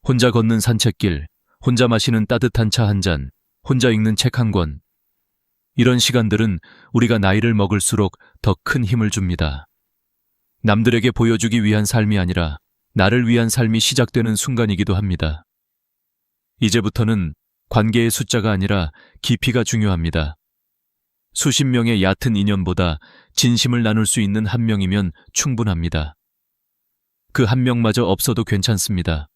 혼자 걷는 산책길, 혼자 마시는 따뜻한 차 한 잔, 혼자 읽는 책 한 권. 이런 시간들은 우리가 나이를 먹을수록 더 큰 힘을 줍니다. 남들에게 보여주기 위한 삶이 아니라 나를 위한 삶이 시작되는 순간이기도 합니다. 이제부터는 관계의 숫자가 아니라 깊이가 중요합니다. 수십 명의 얕은 인연보다 진심을 나눌 수 있는 한 명이면 충분합니다. 그 한 명마저 없어도 괜찮습니다.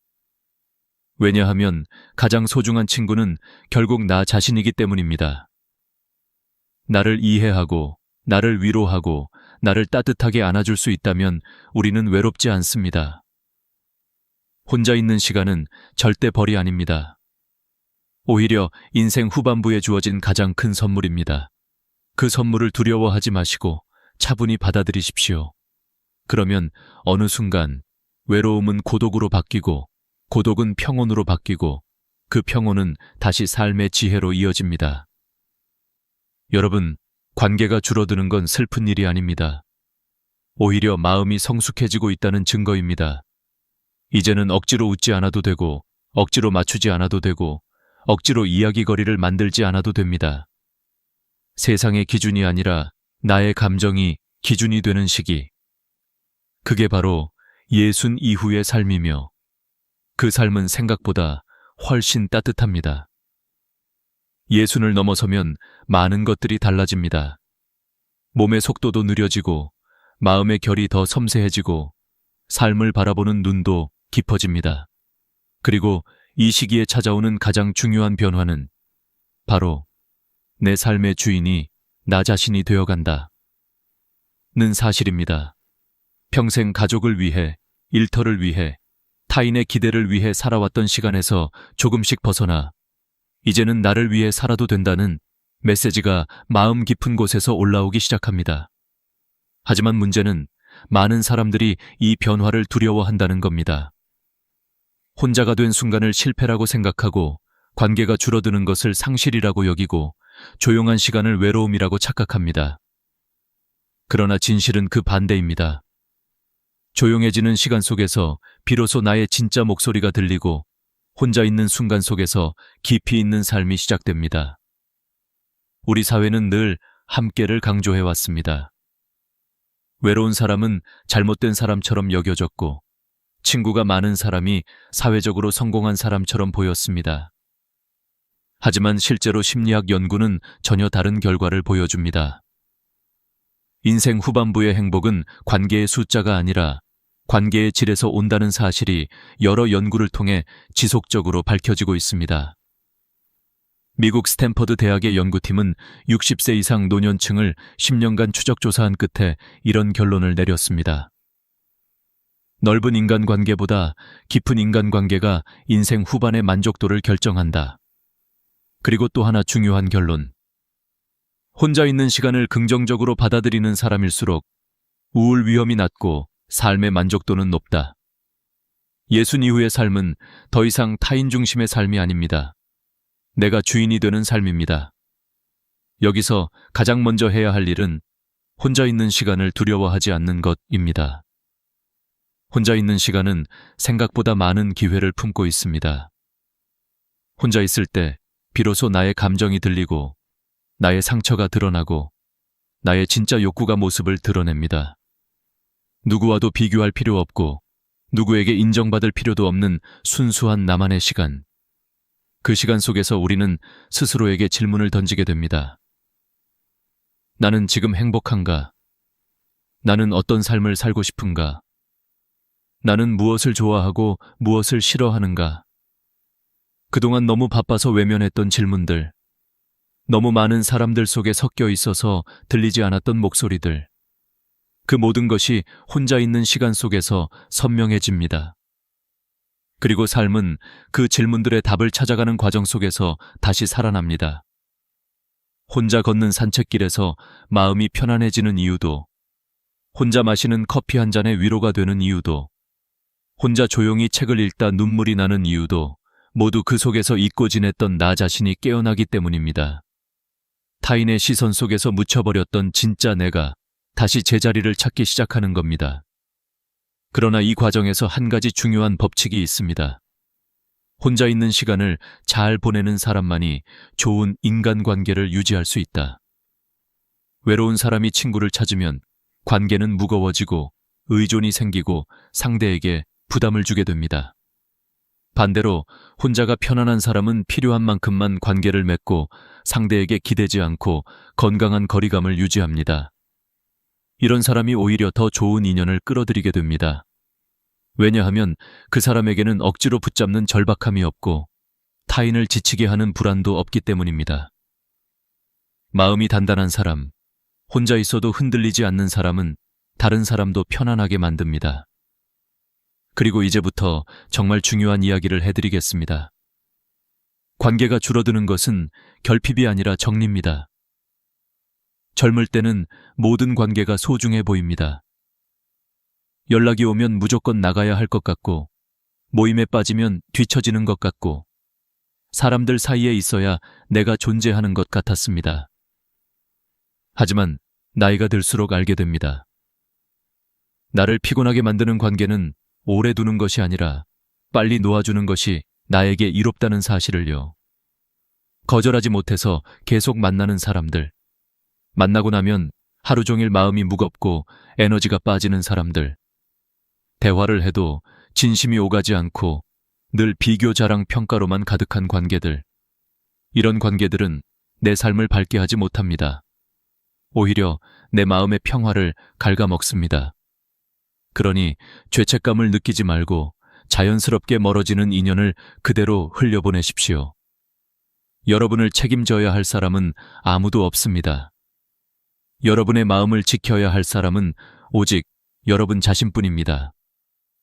왜냐하면 가장 소중한 친구는 결국 나 자신이기 때문입니다. 나를 이해하고, 나를 위로하고, 나를 따뜻하게 안아줄 수 있다면 우리는 외롭지 않습니다. 혼자 있는 시간은 절대 벌이 아닙니다. 오히려 인생 후반부에 주어진 가장 큰 선물입니다. 그 선물을 두려워하지 마시고 차분히 받아들이십시오. 그러면 어느 순간 외로움은 고독으로 바뀌고 고독은 평온으로 바뀌고 그 평온은 다시 삶의 지혜로 이어집니다. 여러분, 관계가 줄어드는 건 슬픈 일이 아닙니다. 오히려 마음이 성숙해지고 있다는 증거입니다. 이제는 억지로 웃지 않아도 되고 억지로 맞추지 않아도 되고 억지로 이야기거리를 만들지 않아도 됩니다. 세상의 기준이 아니라 나의 감정이 기준이 되는 시기. 그게 바로 예순 이후의 삶이며 그 삶은 생각보다 훨씬 따뜻합니다. 예순을 넘어서면 많은 것들이 달라집니다. 몸의 속도도 느려지고 마음의 결이 더 섬세해지고 삶을 바라보는 눈도 깊어집니다. 그리고 이 시기에 찾아오는 가장 중요한 변화는 바로 내 삶의 주인이 나 자신이 되어간다. 는 사실입니다. 평생 가족을 위해, 일터를 위해, 타인의 기대를 위해 살아왔던 시간에서 조금씩 벗어나 이제는 나를 위해 살아도 된다는 메시지가 마음 깊은 곳에서 올라오기 시작합니다. 하지만 문제는 많은 사람들이 이 변화를 두려워한다는 겁니다. 혼자가 된 순간을 실패라고 생각하고 관계가 줄어드는 것을 상실이라고 여기고 조용한 시간을 외로움이라고 착각합니다. 그러나 진실은 그 반대입니다. 조용해지는 시간 속에서 비로소 나의 진짜 목소리가 들리고 혼자 있는 순간 속에서 깊이 있는 삶이 시작됩니다. 우리 사회는 늘 함께를 강조해왔습니다. 외로운 사람은 잘못된 사람처럼 여겨졌고, 친구가 많은 사람이 사회적으로 성공한 사람처럼 보였습니다. 하지만 실제로 심리학 연구는 전혀 다른 결과를 보여줍니다. 인생 후반부의 행복은 관계의 숫자가 아니라 관계의 질에서 온다는 사실이 여러 연구를 통해 지속적으로 밝혀지고 있습니다. 미국 스탠퍼드 대학의 연구팀은 60세 이상 노년층을 10년간 추적 조사한 끝에 이런 결론을 내렸습니다. 넓은 인간관계보다 깊은 인간관계가 인생 후반의 만족도를 결정한다. 그리고 또 하나 중요한 결론. 혼자 있는 시간을 긍정적으로 받아들이는 사람일수록 우울 위험이 낮고 삶의 만족도는 높다. 예순 이후의 삶은 더 이상 타인 중심의 삶이 아닙니다. 내가 주인이 되는 삶입니다. 여기서 가장 먼저 해야 할 일은 혼자 있는 시간을 두려워하지 않는 것입니다. 혼자 있는 시간은 생각보다 많은 기회를 품고 있습니다. 혼자 있을 때 비로소 나의 감정이 들리고 나의 상처가 드러나고 나의 진짜 욕구가 모습을 드러냅니다. 누구와도 비교할 필요 없고 누구에게 인정받을 필요도 없는 순수한 나만의 시간. 그 시간 속에서 우리는 스스로에게 질문을 던지게 됩니다. 나는 지금 행복한가? 나는 어떤 삶을 살고 싶은가? 나는 무엇을 좋아하고 무엇을 싫어하는가? 그동안 너무 바빠서 외면했던 질문들, 너무 많은 사람들 속에 섞여 있어서 들리지 않았던 목소리들, 그 모든 것이 혼자 있는 시간 속에서 선명해집니다. 그리고 삶은 그 질문들의 답을 찾아가는 과정 속에서 다시 살아납니다. 혼자 걷는 산책길에서 마음이 편안해지는 이유도, 혼자 마시는 커피 한 잔의 위로가 되는 이유도, 혼자 조용히 책을 읽다 눈물이 나는 이유도 모두 그 속에서 잊고 지냈던 나 자신이 깨어나기 때문입니다. 타인의 시선 속에서 묻혀버렸던 진짜 내가 다시 제자리를 찾기 시작하는 겁니다. 그러나 이 과정에서 한 가지 중요한 법칙이 있습니다. 혼자 있는 시간을 잘 보내는 사람만이 좋은 인간관계를 유지할 수 있다. 외로운 사람이 친구를 찾으면 관계는 무거워지고 의존이 생기고 상대에게 부담을 주게 됩니다. 반대로 혼자가 편안한 사람은 필요한 만큼만 관계를 맺고 상대에게 기대지 않고 건강한 거리감을 유지합니다. 이런 사람이 오히려 더 좋은 인연을 끌어들이게 됩니다. 왜냐하면 그 사람에게는 억지로 붙잡는 절박함이 없고 타인을 지치게 하는 불안도 없기 때문입니다. 마음이 단단한 사람, 혼자 있어도 흔들리지 않는 사람은 다른 사람도 편안하게 만듭니다. 그리고 이제부터 정말 중요한 이야기를 해드리겠습니다. 관계가 줄어드는 것은 결핍이 아니라 정리입니다. 젊을 때는 모든 관계가 소중해 보입니다. 연락이 오면 무조건 나가야 할 것 같고, 모임에 빠지면 뒤처지는 것 같고, 사람들 사이에 있어야 내가 존재하는 것 같았습니다. 하지만 나이가 들수록 알게 됩니다. 나를 피곤하게 만드는 관계는 오래 두는 것이 아니라 빨리 놓아주는 것이 나에게 이롭다는 사실을요. 거절하지 못해서 계속 만나는 사람들, 만나고 나면 하루 종일 마음이 무겁고 에너지가 빠지는 사람들, 대화를 해도 진심이 오가지 않고 늘 비교 자랑 평가로만 가득한 관계들, 이런 관계들은 내 삶을 밝게 하지 못합니다. 오히려 내 마음의 평화를 갉아먹습니다. 그러니 죄책감을 느끼지 말고 자연스럽게 멀어지는 인연을 그대로 흘려보내십시오. 여러분을 책임져야 할 사람은 아무도 없습니다. 여러분의 마음을 지켜야 할 사람은 오직 여러분 자신뿐입니다.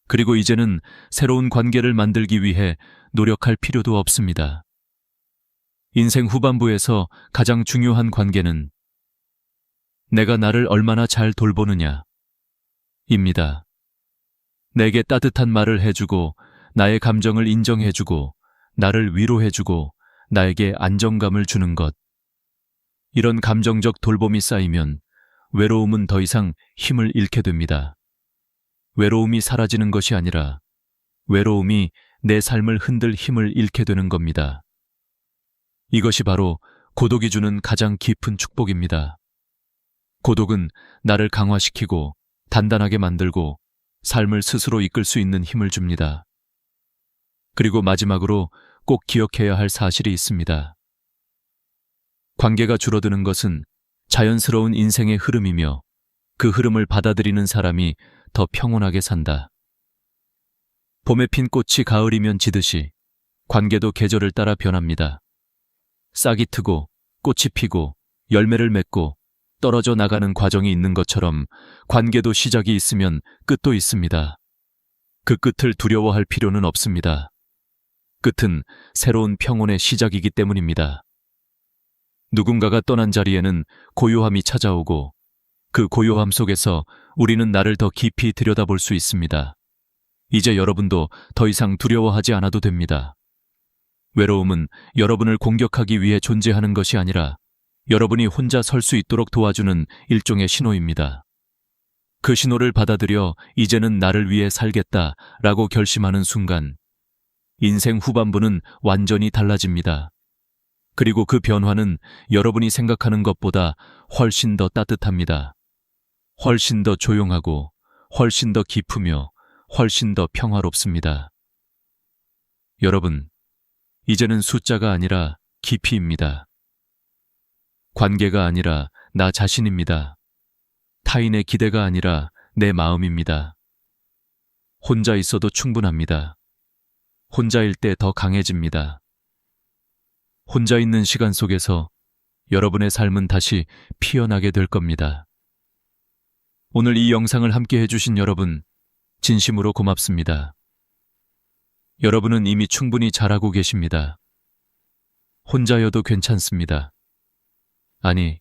그리고 이제는 새로운 관계를 만들기 위해 노력할 필요도 없습니다. 인생 후반부에서 가장 중요한 관계는 내가 나를 얼마나 잘 돌보느냐 입니다. 내게 따뜻한 말을 해주고 나의 감정을 인정해주고 나를 위로해주고 나에게 안정감을 주는 것. 이런 감정적 돌봄이 쌓이면 외로움은 더 이상 힘을 잃게 됩니다. 외로움이 사라지는 것이 아니라 외로움이 내 삶을 흔들 힘을 잃게 되는 겁니다. 이것이 바로 고독이 주는 가장 깊은 축복입니다. 고독은 나를 강화시키고 단단하게 만들고 삶을 스스로 이끌 수 있는 힘을 줍니다. 그리고 마지막으로 꼭 기억해야 할 사실이 있습니다. 관계가 줄어드는 것은 자연스러운 인생의 흐름이며 그 흐름을 받아들이는 사람이 더 평온하게 산다. 봄에 핀 꽃이 가을이면 지듯이 관계도 계절을 따라 변합니다. 싹이 트고 꽃이 피고 열매를 맺고 떨어져 나가는 과정이 있는 것처럼 관계도 시작이 있으면 끝도 있습니다. 그 끝을 두려워할 필요는 없습니다. 끝은 새로운 평온의 시작이기 때문입니다. 누군가가 떠난 자리에는 고요함이 찾아오고 그 고요함 속에서 우리는 나를 더 깊이 들여다볼 수 있습니다. 이제 여러분도 더 이상 두려워하지 않아도 됩니다. 외로움은 여러분을 공격하기 위해 존재하는 것이 아니라 여러분이 혼자 설 수 있도록 도와주는 일종의 신호입니다. 그 신호를 받아들여 이제는 나를 위해 살겠다라고 결심하는 순간 인생 후반부는 완전히 달라집니다. 그리고 그 변화는 여러분이 생각하는 것보다 훨씬 더 따뜻합니다. 훨씬 더 조용하고 훨씬 더 깊으며 훨씬 더 평화롭습니다. 여러분, 이제는 숫자가 아니라 깊이입니다. 관계가 아니라 나 자신입니다. 타인의 기대가 아니라 내 마음입니다. 혼자 있어도 충분합니다. 혼자일 때 더 강해집니다. 혼자 있는 시간 속에서 여러분의 삶은 다시 피어나게 될 겁니다. 오늘 이 영상을 함께 해주신 여러분, 진심으로 고맙습니다. 여러분은 이미 충분히 잘하고 계십니다. 혼자여도 괜찮습니다. 아니,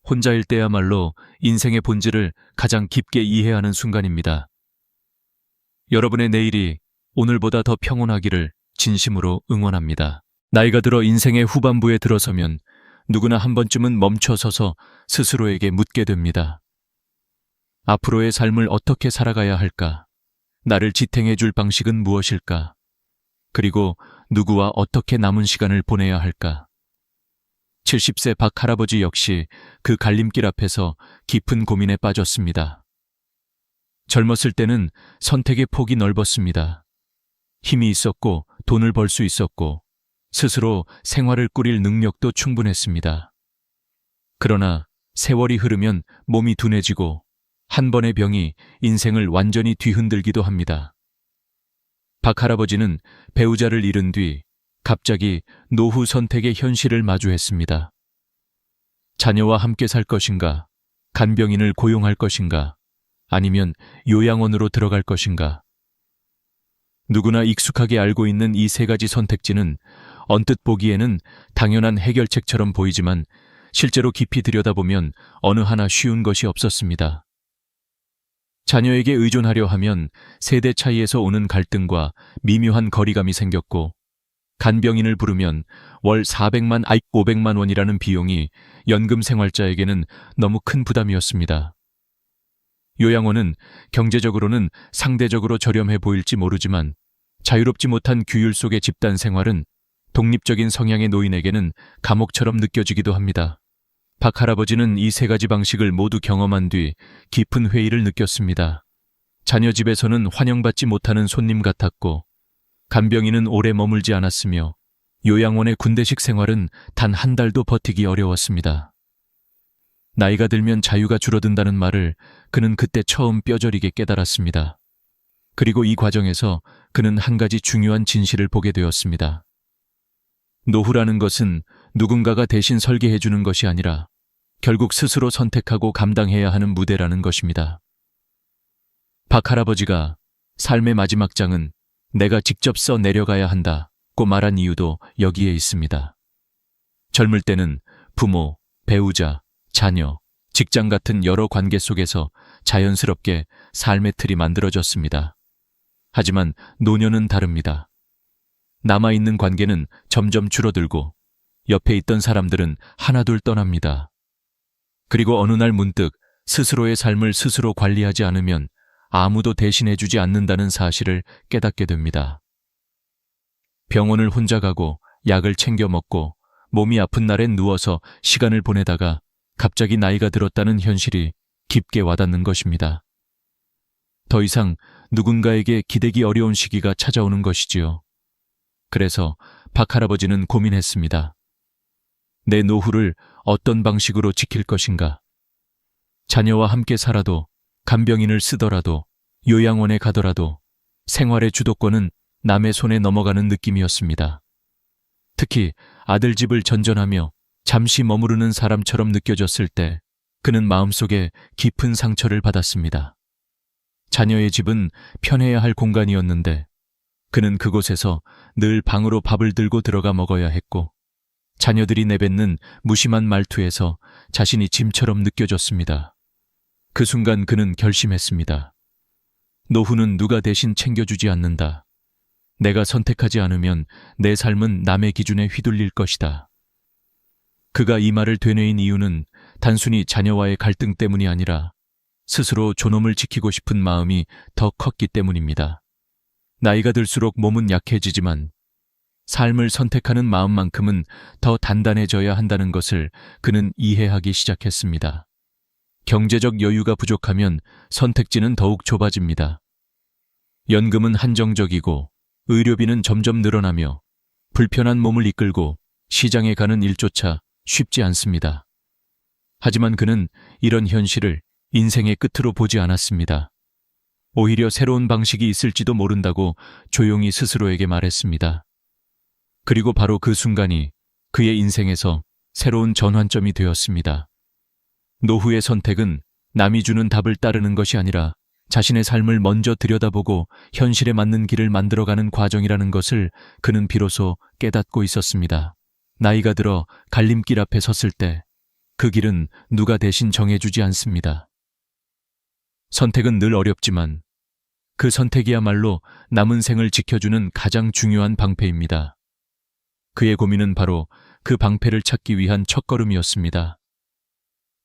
혼자일 때야말로 인생의 본질을 가장 깊게 이해하는 순간입니다. 여러분의 내일이 오늘보다 더 평온하기를 진심으로 응원합니다. 나이가 들어 인생의 후반부에 들어서면 누구나 한 번쯤은 멈춰서서 스스로에게 묻게 됩니다. 앞으로의 삶을 어떻게 살아가야 할까? 나를 지탱해 줄 방식은 무엇일까? 그리고 누구와 어떻게 남은 시간을 보내야 할까? 70세 박 할아버지 역시 그 갈림길 앞에서 깊은 고민에 빠졌습니다. 젊었을 때는 선택의 폭이 넓었습니다. 힘이 있었고 돈을 벌 수 있었고 스스로 생활을 꾸릴 능력도 충분했습니다. 그러나 세월이 흐르면 몸이 둔해지고 한 번의 병이 인생을 완전히 뒤흔들기도 합니다. 박 할아버지는 배우자를 잃은 뒤 갑자기 노후 선택의 현실을 마주했습니다. 자녀와 함께 살 것인가, 간병인을 고용할 것인가, 아니면 요양원으로 들어갈 것인가. 누구나 익숙하게 알고 있는 이 세 가지 선택지는 언뜻 보기에는 당연한 해결책처럼 보이지만 실제로 깊이 들여다보면 어느 하나 쉬운 것이 없었습니다. 자녀에게 의존하려 하면 세대 차이에서 오는 갈등과 미묘한 거리감이 생겼고, 간병인을 부르면 월 400만 500만 원이라는 비용이 연금 생활자에게는 너무 큰 부담이었습니다. 요양원은 경제적으로는 상대적으로 저렴해 보일지 모르지만 자유롭지 못한 규율 속의 집단 생활은 독립적인 성향의 노인에게는 감옥처럼 느껴지기도 합니다. 박 할아버지는 이 세 가지 방식을 모두 경험한 뒤 깊은 회의를 느꼈습니다. 자녀 집에서는 환영받지 못하는 손님 같았고, 간병인은 오래 머물지 않았으며 요양원의 군대식 생활은 단 한 달도 버티기 어려웠습니다. 나이가 들면 자유가 줄어든다는 말을 그는 그때 처음 뼈저리게 깨달았습니다. 그리고 이 과정에서 그는 한 가지 중요한 진실을 보게 되었습니다. 노후라는 것은 누군가가 대신 설계해 주는 것이 아니라 결국 스스로 선택하고 감당해야 하는 무대라는 것입니다. 박 할아버지가 삶의 마지막 장은 내가 직접 써 내려가야 한다고 말한 이유도 여기에 있습니다. 젊을 때는 부모, 배우자, 자녀, 직장 같은 여러 관계 속에서 자연스럽게 삶의 틀이 만들어졌습니다. 하지만 노년은 다릅니다. 남아있는 관계는 점점 줄어들고 옆에 있던 사람들은 하나둘 떠납니다. 그리고 어느 날 문득 스스로의 삶을 스스로 관리하지 않으면 아무도 대신해주지 않는다는 사실을 깨닫게 됩니다. 병원을 혼자 가고 약을 챙겨 먹고 몸이 아픈 날엔 누워서 시간을 보내다가 갑자기 나이가 들었다는 현실이 깊게 와닿는 것입니다. 더 이상 누군가에게 기대기 어려운 시기가 찾아오는 것이지요. 그래서 박 할아버지는 고민했습니다. 내 노후를 어떤 방식으로 지킬 것인가? 자녀와 함께 살아도, 간병인을 쓰더라도, 요양원에 가더라도 생활의 주도권은 남의 손에 넘어가는 느낌이었습니다. 특히 아들 집을 전전하며 잠시 머무르는 사람처럼 느껴졌을 때 그는 마음속에 깊은 상처를 받았습니다. 자녀의 집은 편해야 할 공간이었는데 그는 그곳에서 늘 방으로 밥을 들고 들어가 먹어야 했고 자녀들이 내뱉는 무심한 말투에서 자신이 짐처럼 느껴졌습니다. 그 순간 그는 결심했습니다. 노후는 누가 대신 챙겨주지 않는다. 내가 선택하지 않으면 내 삶은 남의 기준에 휘둘릴 것이다. 그가 이 말을 되뇌인 이유는 단순히 자녀와의 갈등 때문이 아니라 스스로 존엄을 지키고 싶은 마음이 더 컸기 때문입니다. 나이가 들수록 몸은 약해지지만 삶을 선택하는 마음만큼은 더 단단해져야 한다는 것을 그는 이해하기 시작했습니다. 경제적 여유가 부족하면 선택지는 더욱 좁아집니다. 연금은 한정적이고 의료비는 점점 늘어나며 불편한 몸을 이끌고 시장에 가는 일조차 쉽지 않습니다. 하지만 그는 이런 현실을 인생의 끝으로 보지 않았습니다. 오히려 새로운 방식이 있을지도 모른다고 조용히 스스로에게 말했습니다. 그리고 바로 그 순간이 그의 인생에서 새로운 전환점이 되었습니다. 노후의 선택은 남이 주는 답을 따르는 것이 아니라 자신의 삶을 먼저 들여다보고 현실에 맞는 길을 만들어가는 과정이라는 것을 그는 비로소 깨닫고 있었습니다. 나이가 들어 갈림길 앞에 섰을 때 그 길은 누가 대신 정해주지 않습니다. 선택은 늘 어렵지만 그 선택이야말로 남은 생을 지켜주는 가장 중요한 방패입니다. 그의 고민은 바로 그 방패를 찾기 위한 첫걸음이었습니다.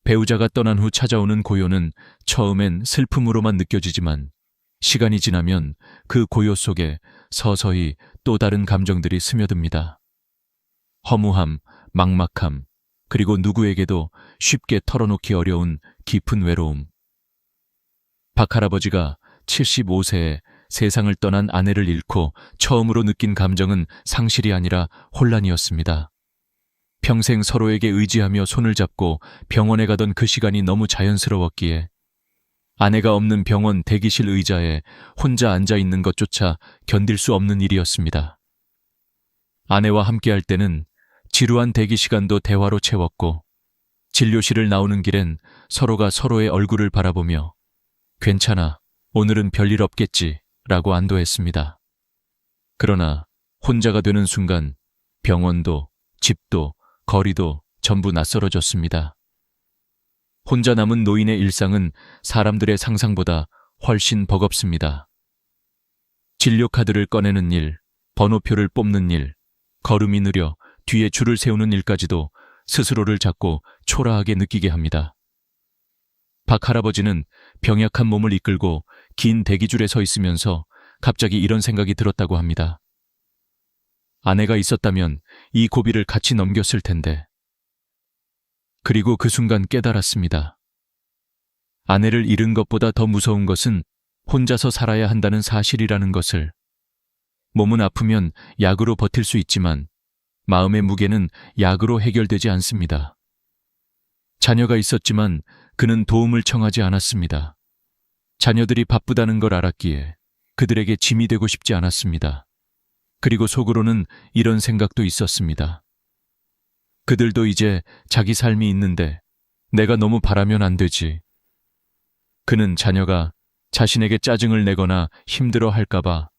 배우자가 떠난 후 찾아오는 고요는 처음엔 슬픔으로만 느껴지지만 시간이 지나면 그 고요 속에 서서히 또 다른 감정들이 스며듭니다. 허무함, 막막함, 그리고 누구에게도 쉽게 털어놓기 어려운 깊은 외로움. 박 할아버지가 75세에 세상을 떠난 아내를 잃고 처음으로 느낀 감정은 상실이 아니라 혼란이었습니다. 평생 서로에게 의지하며 손을 잡고 병원에 가던 그 시간이 너무 자연스러웠기에 아내가 없는 병원 대기실 의자에 혼자 앉아 있는 것조차 견딜 수 없는 일이었습니다. 아내와 함께할 때는 지루한 대기 시간도 대화로 채웠고 진료실을 나오는 길엔 서로가 서로의 얼굴을 바라보며 괜찮아, 오늘은 별일 없겠지 라고 안도했습니다. 그러나 혼자가 되는 순간 병원도 집도 거리도 전부 낯설어졌습니다. 혼자 남은 노인의 일상은 사람들의 상상보다 훨씬 버겁습니다. 진료 카드를 꺼내는 일, 번호표를 뽑는 일, 걸음이 느려 뒤에 줄을 세우는 일까지도 스스로를 자꾸 초라하게 느끼게 합니다. 박 할아버지는 병약한 몸을 이끌고 긴 대기줄에 서 있으면서 갑자기 이런 생각이 들었다고 합니다. 아내가 있었다면 이 고비를 같이 넘겼을 텐데. 그리고 그 순간 깨달았습니다. 아내를 잃은 것보다 더 무서운 것은 혼자서 살아야 한다는 사실이라는 것을. 몸은 아프면 약으로 버틸 수 있지만 마음의 무게는 약으로 해결되지 않습니다. 자녀가 있었지만 그는 도움을 청하지 않았습니다. 자녀들이 바쁘다는 걸 알았기에 그들에게 짐이 되고 싶지 않았습니다. 그리고 속으로는 이런 생각도 있었습니다. 그들도 이제 자기 삶이 있는데 내가 너무 바라면 안 되지. 그는 자녀가 자신에게 짜증을 내거나 힘들어 할까봐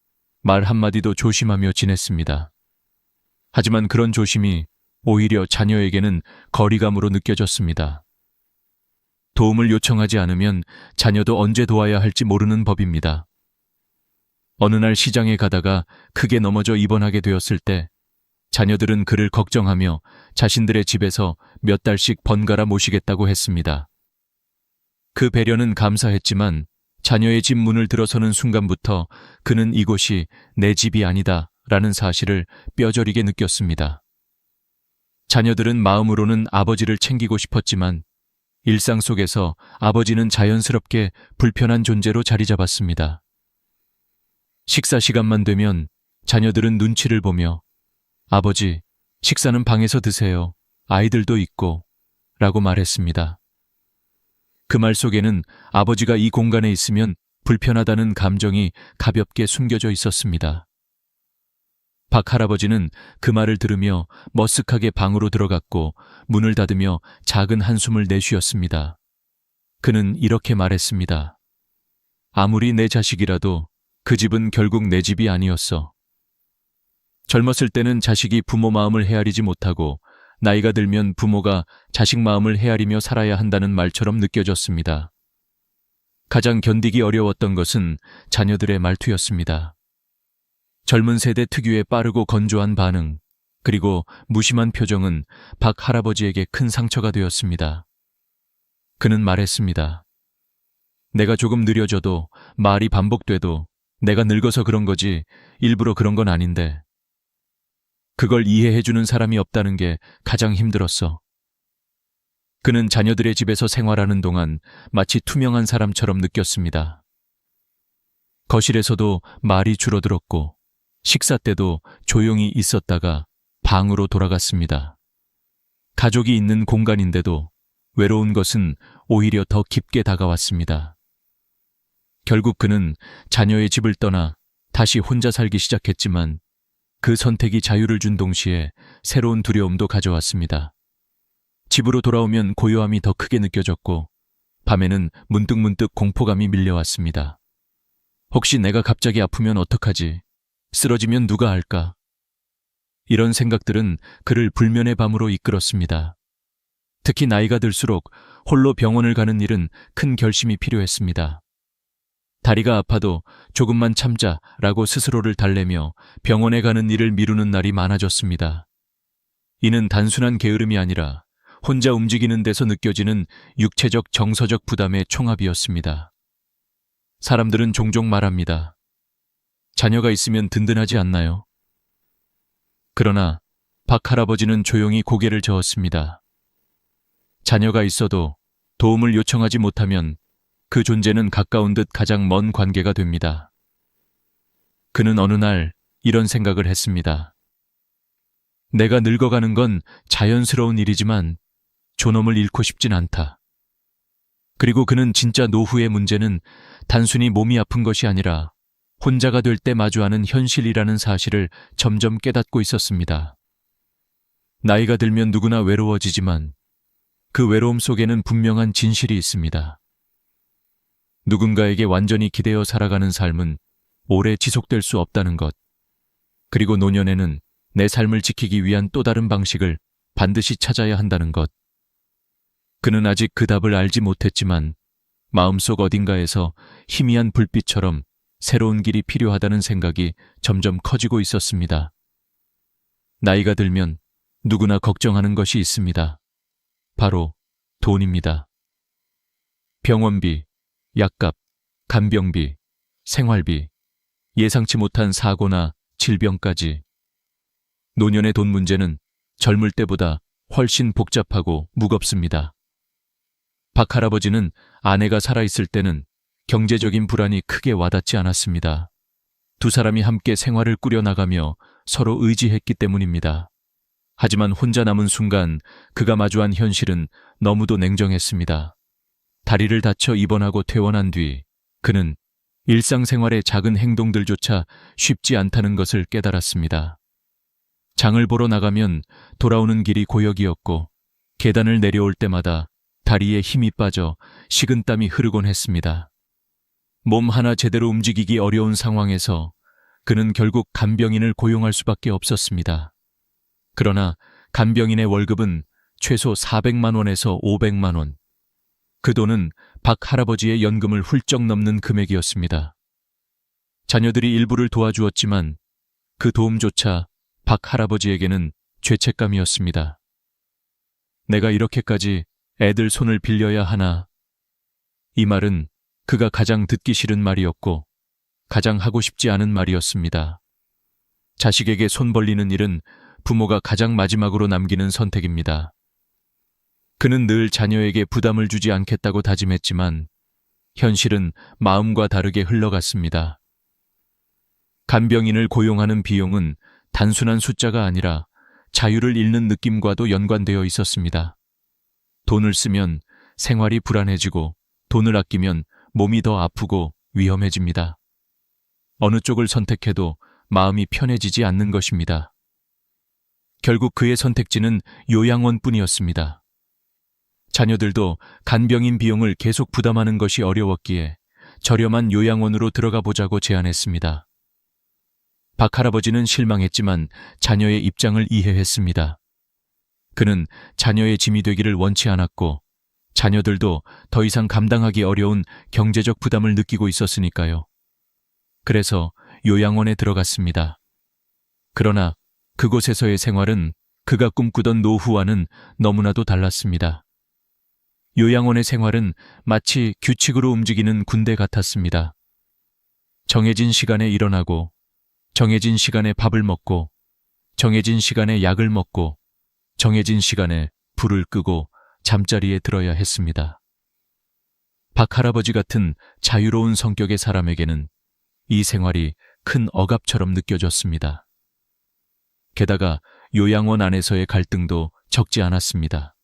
말 한마디도 조심하며 지냈습니다. 하지만 그런 조심이 오히려 자녀에게는 거리감으로 느껴졌습니다. 도움을 요청하지 않으면 자녀도 언제 도와야 할지 모르는 법입니다. 어느 날 시장에 가다가 크게 넘어져 입원하게 되었을 때 자녀들은 그를 걱정하며 자신들의 집에서 몇 달씩 번갈아 모시겠다고 했습니다. 그 배려는 감사했지만 자녀의 집 문을 들어서는 순간부터 그는 이곳이 내 집이 아니다 라는 사실을 뼈저리게 느꼈습니다. 자녀들은 마음으로는 아버지를 챙기고 싶었지만 일상 속에서 아버지는 자연스럽게 불편한 존재로 자리 잡았습니다. 식사 시간만 되면 자녀들은 눈치를 보며 아버지, 식사는 방에서 드세요. 아이들도 있고 라고 말했습니다. 그 말 속에는 아버지가 이 공간에 있으면 불편하다는 감정이 가볍게 숨겨져 있었습니다. 박 할아버지는 그 말을 들으며 머쓱하게 방으로 들어갔고 문을 닫으며 작은 한숨을 내쉬었습니다. 그는 이렇게 말했습니다. 아무리 내 자식이라도 그 집은 결국 내 집이 아니었어. 젊었을 때는 자식이 부모 마음을 헤아리지 못하고 나이가 들면 부모가 자식 마음을 헤아리며 살아야 한다는 말처럼 느껴졌습니다. 가장 견디기 어려웠던 것은 자녀들의 말투였습니다. 젊은 세대 특유의 빠르고 건조한 반응, 그리고 무심한 표정은 박 할아버지에게 큰 상처가 되었습니다. 그는 말했습니다. 내가 조금 느려져도 말이 반복돼도 내가 늙어서 그런 거지 일부러 그런 건 아닌데. 그걸 이해해주는 사람이 없다는 게 가장 힘들었어. 그는 자녀들의 집에서 생활하는 동안 마치 투명한 사람처럼 느꼈습니다. 거실에서도 말이 줄어들었고 식사 때도 조용히 있었다가 방으로 돌아갔습니다. 가족이 있는 공간인데도 외로운 것은 오히려 더 깊게 다가왔습니다. 결국 그는 자녀의 집을 떠나 다시 혼자 살기 시작했지만 그 선택이 자유를 준 동시에 새로운 두려움도 가져왔습니다. 집으로 돌아오면 고요함이 더 크게 느껴졌고 밤에는 문득문득 공포감이 밀려왔습니다. 혹시 내가 갑자기 아프면 어떡하지? 쓰러지면 누가 알까? 이런 생각들은 그를 불면의 밤으로 이끌었습니다. 특히 나이가 들수록 홀로 병원을 가는 일은 큰 결심이 필요했습니다. 다리가 아파도 조금만 참자라고 스스로를 달래며 병원에 가는 일을 미루는 날이 많아졌습니다. 이는 단순한 게으름이 아니라 혼자 움직이는 데서 느껴지는 육체적 정서적 부담의 총합이었습니다. 사람들은 종종 말합니다. 자녀가 있으면 든든하지 않나요? 그러나 박 할아버지는 조용히 고개를 저었습니다. 자녀가 있어도 도움을 요청하지 못하면 그 존재는 가까운 듯 가장 먼 관계가 됩니다. 그는 어느 날 이런 생각을 했습니다. 내가 늙어가는 건 자연스러운 일이지만 존엄을 잃고 싶진 않다. 그리고 그는 진짜 노후의 문제는 단순히 몸이 아픈 것이 아니라 혼자가 될 때 마주하는 현실이라는 사실을 점점 깨닫고 있었습니다. 나이가 들면 누구나 외로워지지만 그 외로움 속에는 분명한 진실이 있습니다. 누군가에게 완전히 기대어 살아가는 삶은 오래 지속될 수 없다는 것. 그리고 노년에는 내 삶을 지키기 위한 또 다른 방식을 반드시 찾아야 한다는 것. 그는 아직 그 답을 알지 못했지만 마음속 어딘가에서 희미한 불빛처럼 새로운 길이 필요하다는 생각이 점점 커지고 있었습니다. 나이가 들면 누구나 걱정하는 것이 있습니다. 바로 돈입니다. 병원비, 약값, 간병비, 생활비, 예상치 못한 사고나 질병까지. 노년의 돈 문제는 젊을 때보다 훨씬 복잡하고 무겁습니다. 박 할아버지는 아내가 살아있을 때는 경제적인 불안이 크게 와닿지 않았습니다. 두 사람이 함께 생활을 꾸려나가며 서로 의지했기 때문입니다. 하지만 혼자 남은 순간 그가 마주한 현실은 너무도 냉정했습니다. 다리를 다쳐 입원하고 퇴원한 뒤 그는 일상생활의 작은 행동들조차 쉽지 않다는 것을 깨달았습니다. 장을 보러 나가면 돌아오는 길이 고역이었고 계단을 내려올 때마다 다리에 힘이 빠져 식은땀이 흐르곤 했습니다. 몸 하나 제대로 움직이기 어려운 상황에서 그는 결국 간병인을 고용할 수밖에 없었습니다. 그러나 간병인의 월급은 최소 400만 원에서 500만 원. 그 돈은 박 할아버지의 연금을 훌쩍 넘는 금액이었습니다. 자녀들이 일부를 도와주었지만 그 도움조차 박 할아버지에게는 죄책감이었습니다. 내가 이렇게까지 애들 손을 빌려야 하나? 이 말은 그가 가장 듣기 싫은 말이었고 가장 하고 싶지 않은 말이었습니다. 자식에게 손 벌리는 일은 부모가 가장 마지막으로 남기는 선택입니다. 그는 늘 자녀에게 부담을 주지 않겠다고 다짐했지만 현실은 마음과 다르게 흘러갔습니다. 간병인을 고용하는 비용은 단순한 숫자가 아니라 자유를 잃는 느낌과도 연관되어 있었습니다. 돈을 쓰면 생활이 불안해지고 돈을 아끼면 몸이 더 아프고 위험해집니다. 어느 쪽을 선택해도 마음이 편해지지 않는 것입니다. 결국 그의 선택지는 요양원뿐이었습니다. 자녀들도 간병인 비용을 계속 부담하는 것이 어려웠기에 저렴한 요양원으로 들어가 보자고 제안했습니다. 박 할아버지는 실망했지만 자녀의 입장을 이해했습니다. 그는 자녀의 짐이 되기를 원치 않았고 자녀들도 더 이상 감당하기 어려운 경제적 부담을 느끼고 있었으니까요. 그래서 요양원에 들어갔습니다. 그러나 그곳에서의 생활은 그가 꿈꾸던 노후와는 너무나도 달랐습니다. 요양원의 생활은 마치 규칙으로 움직이는 군대 같았습니다. 정해진 시간에 일어나고, 정해진 시간에 밥을 먹고, 정해진 시간에 약을 먹고, 정해진 시간에 불을 끄고 잠자리에 들어야 했습니다. 박 할아버지 같은 자유로운 성격의 사람에게는 이 생활이 큰 억압처럼 느껴졌습니다. 게다가 요양원 안에서의 갈등도 적지 않았습니다.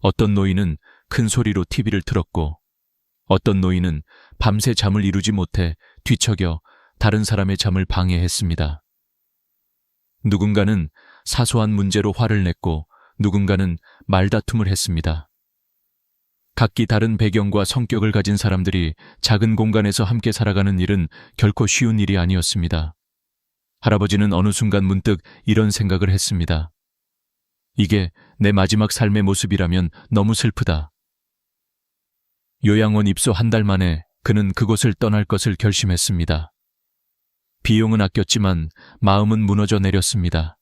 어떤 노인은 큰 소리로 TV를 틀었고 어떤 노인은 밤새 잠을 이루지 못해 뒤척여 다른 사람의 잠을 방해했습니다. 누군가는 사소한 문제로 화를 냈고 누군가는 말다툼을 했습니다. 각기 다른 배경과 성격을 가진 사람들이 작은 공간에서 함께 살아가는 일은 결코 쉬운 일이 아니었습니다. 할아버지는 어느 순간 문득 이런 생각을 했습니다. 이게 내 마지막 삶의 모습이라면 너무 슬프다. 요양원 입소 한 달 만에 그는 그곳을 떠날 것을 결심했습니다. 비용은 아꼈지만 마음은 무너져 내렸습니다.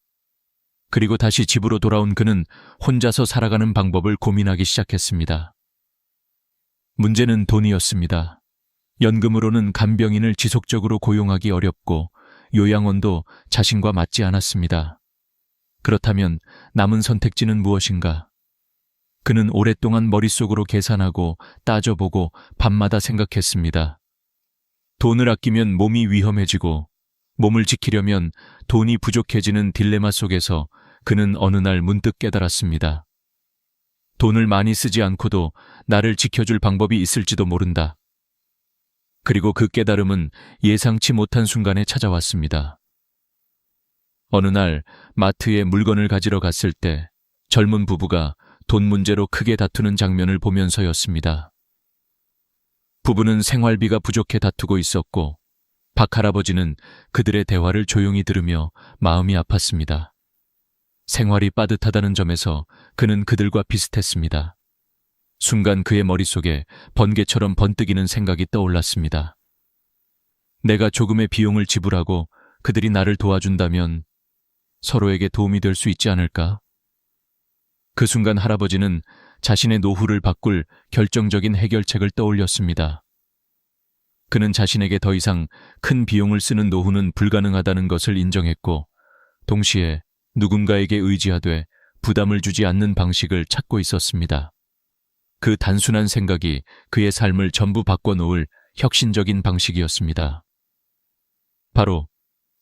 그리고 다시 집으로 돌아온 그는 혼자서 살아가는 방법을 고민하기 시작했습니다. 문제는 돈이었습니다. 연금으로는 간병인을 지속적으로 고용하기 어렵고 요양원도 자신과 맞지 않았습니다. 그렇다면 남은 선택지는 무엇인가? 그는 오랫동안 머릿속으로 계산하고 따져보고 밤마다 생각했습니다. 돈을 아끼면 몸이 위험해지고 몸을 지키려면 돈이 부족해지는 딜레마 속에서 그는 어느 날 문득 깨달았습니다. 돈을 많이 쓰지 않고도 나를 지켜줄 방법이 있을지도 모른다. 그리고 그 깨달음은 예상치 못한 순간에 찾아왔습니다. 어느 날 마트에 물건을 가지러 갔을 때 젊은 부부가 돈 문제로 크게 다투는 장면을 보면서였습니다. 부부는 생활비가 부족해 다투고 있었고 박 할아버지는 그들의 대화를 조용히 들으며 마음이 아팠습니다. 생활이 빠듯하다는 점에서 그는 그들과 비슷했습니다. 순간 그의 머릿속에 번개처럼 번뜩이는 생각이 떠올랐습니다. 내가 조금의 비용을 지불하고 그들이 나를 도와준다면 서로에게 도움이 될 수 있지 않을까? 그 순간 할아버지는 자신의 노후를 바꿀 결정적인 해결책을 떠올렸습니다. 그는 자신에게 더 이상 큰 비용을 쓰는 노후는 불가능하다는 것을 인정했고 동시에 누군가에게 의지하되 부담을 주지 않는 방식을 찾고 있었습니다. 그 단순한 생각이 그의 삶을 전부 바꿔놓을 혁신적인 방식이었습니다. 바로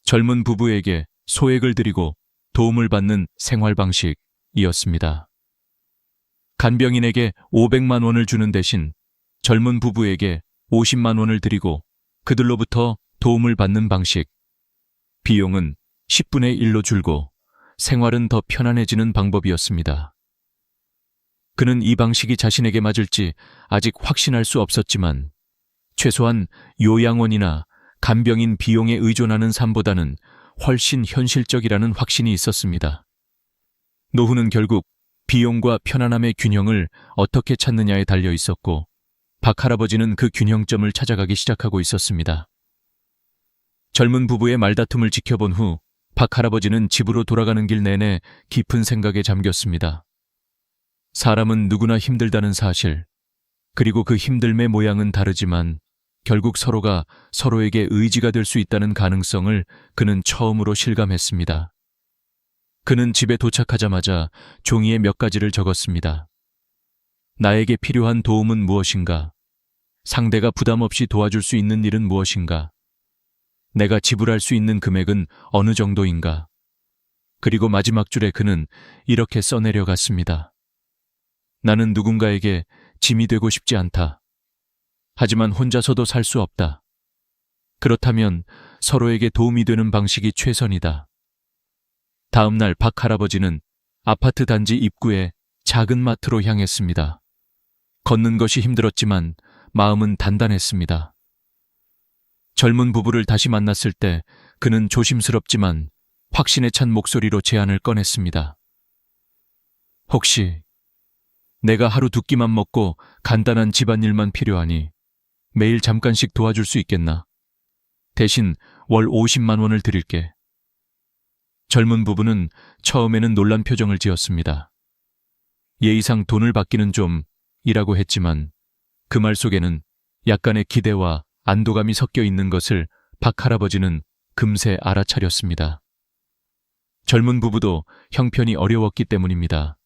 젊은 부부에게 소액을 드리고 도움을 받는 생활 방식이었습니다. 간병인에게 500만 원을 주는 대신 젊은 부부에게 50만 원을 드리고 그들로부터 도움을 받는 방식. 비용은 10분의 1로 줄고 생활은 더 편안해지는 방법이었습니다. 그는 이 방식이 자신에게 맞을지 아직 확신할 수 없었지만 최소한 요양원이나 간병인 비용에 의존하는 삶보다는 훨씬 현실적이라는 확신이 있었습니다. 노후는 결국 비용과 편안함의 균형을 어떻게 찾느냐에 달려 있었고 박 할아버지는 그 균형점을 찾아가기 시작하고 있었습니다. 젊은 부부의 말다툼을 지켜본 후 박 할아버지는 집으로 돌아가는 길 내내 깊은 생각에 잠겼습니다. 사람은 누구나 힘들다는 사실, 그리고 그 힘듦의 모양은 다르지만 결국 서로가 서로에게 의지가 될 수 있다는 가능성을 그는 처음으로 실감했습니다. 그는 집에 도착하자마자 종이에 몇 가지를 적었습니다. 나에게 필요한 도움은 무엇인가? 상대가 부담 없이 도와줄 수 있는 일은 무엇인가? 내가 지불할 수 있는 금액은 어느 정도인가? 그리고 마지막 줄에 그는 이렇게 써내려갔습니다. 나는 누군가에게 짐이 되고 싶지 않다. 하지만 혼자서도 살 수 없다. 그렇다면 서로에게 도움이 되는 방식이 최선이다. 다음 날 박 할아버지는 아파트 단지 입구에 작은 마트로 향했습니다. 걷는 것이 힘들었지만 마음은 단단했습니다. 젊은 부부를 다시 만났을 때 그는 조심스럽지만 확신에 찬 목소리로 제안을 꺼냈습니다. 혹시 내가 하루 두 끼만 먹고 간단한 집안일만 필요하니 매일 잠깐씩 도와줄 수 있겠나? 대신 월 50만 원을 드릴게. 젊은 부부는 처음에는 놀란 표정을 지었습니다. 예의상 돈을 받기는 좀 이라고 했지만 그 말 속에는 약간의 기대와 안도감이 섞여 있는 것을 박 할아버지는 금세 알아차렸습니다. 젊은 부부도 형편이 어려웠기 때문입니다.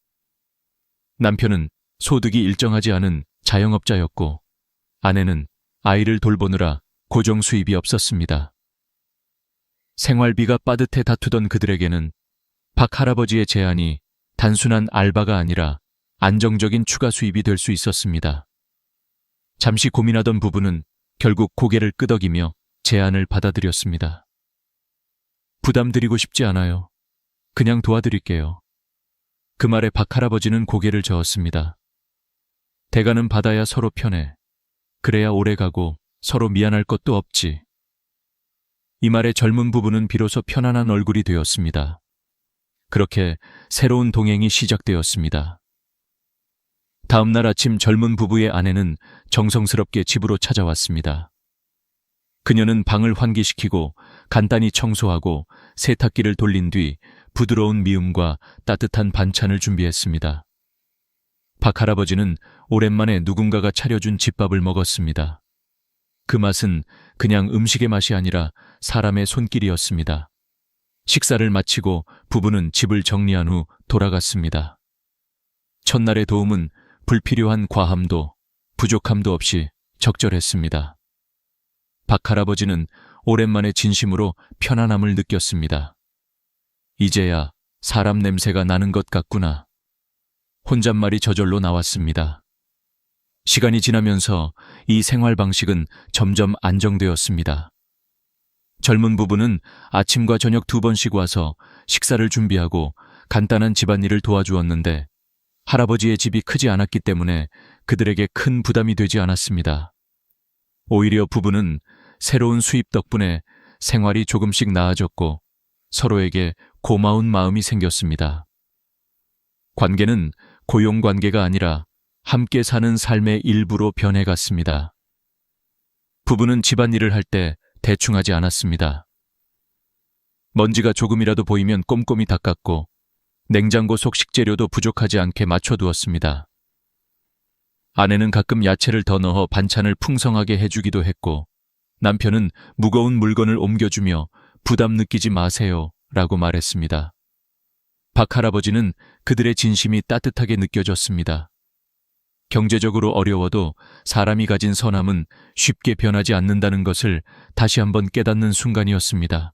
남편은 소득이 일정하지 않은 자영업자였고 아내는 아이를 돌보느라 고정 수입이 없었습니다. 생활비가 빠듯해 다투던 그들에게는 박 할아버지의 제안이 단순한 알바가 아니라 안정적인 추가 수입이 될 수 있었습니다. 잠시 고민하던 부부는 결국 고개를 끄덕이며 제안을 받아들였습니다. 부담드리고 싶지 않아요. 그냥 도와드릴게요. 그 말에 박 할아버지는 고개를 저었습니다. 대가는 받아야 서로 편해. 그래야 오래가고 서로 미안할 것도 없지. 이 말에 젊은 부부는 비로소 편안한 얼굴이 되었습니다. 그렇게 새로운 동행이 시작되었습니다. 다음 날 아침 젊은 부부의 아내는 정성스럽게 집으로 찾아왔습니다. 그녀는 방을 환기시키고 간단히 청소하고 세탁기를 돌린 뒤 부드러운 미음과 따뜻한 반찬을 준비했습니다. 박 할아버지는 오랜만에 누군가가 차려준 집밥을 먹었습니다. 그 맛은 그냥 음식의 맛이 아니라 사람의 손길이었습니다. 식사를 마치고 부부는 집을 정리한 후 돌아갔습니다. 첫날의 도움은 불필요한 과함도 부족함도 없이 적절했습니다. 박 할아버지는 오랜만에 진심으로 편안함을 느꼈습니다. 이제야 사람 냄새가 나는 것 같구나. 혼잣말이 저절로 나왔습니다. 시간이 지나면서 이 생활 방식은 점점 안정되었습니다. 젊은 부부는 아침과 저녁 2번씩 와서 식사를 준비하고 간단한 집안일을 도와주었는데 할아버지의 집이 크지 않았기 때문에 그들에게 큰 부담이 되지 않았습니다. 오히려 부부는 새로운 수입 덕분에 생활이 조금씩 나아졌고 서로에게 고마운 마음이 생겼습니다. 관계는 고용 관계가 아니라 함께 사는 삶의 일부로 변해갔습니다. 부부는 집안일을 할 때 대충 하지 않았습니다. 먼지가 조금이라도 보이면 꼼꼼히 닦았고 냉장고 속 식재료도 부족하지 않게 맞춰두었습니다. 아내는 가끔 야채를 더 넣어 반찬을 풍성하게 해주기도 했고 남편은 무거운 물건을 옮겨주며 부담 느끼지 마세요 라고 말했습니다. 박 할아버지는 그들의 진심이 따뜻하게 느껴졌습니다. 경제적으로 어려워도 사람이 가진 선함은 쉽게 변하지 않는다는 것을 다시 한번 깨닫는 순간이었습니다.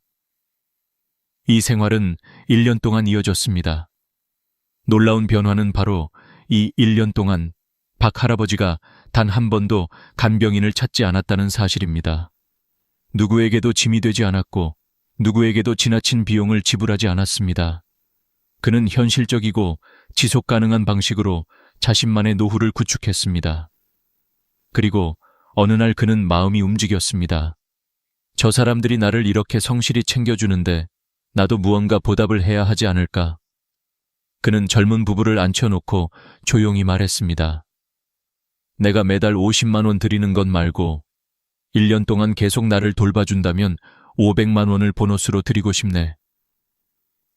이 생활은 1년 동안 이어졌습니다. 놀라운 변화는 바로 이 1년 동안 박 할아버지가 단 한 번도 간병인을 찾지 않았다는 사실입니다. 누구에게도 짐이 되지 않았고 누구에게도 지나친 비용을 지불하지 않았습니다. 그는 현실적이고 지속 가능한 방식으로 자신만의 노후를 구축했습니다. 그리고 어느 날 그는 마음이 움직였습니다. 저 사람들이 나를 이렇게 성실히 챙겨주는데 나도 무언가 보답을 해야 하지 않을까? 그는 젊은 부부를 앉혀놓고 조용히 말했습니다. 내가 매달 50만 원 드리는 것 말고 1년 동안 계속 나를 돌봐준다면 500만 원을 보너스로 드리고 싶네.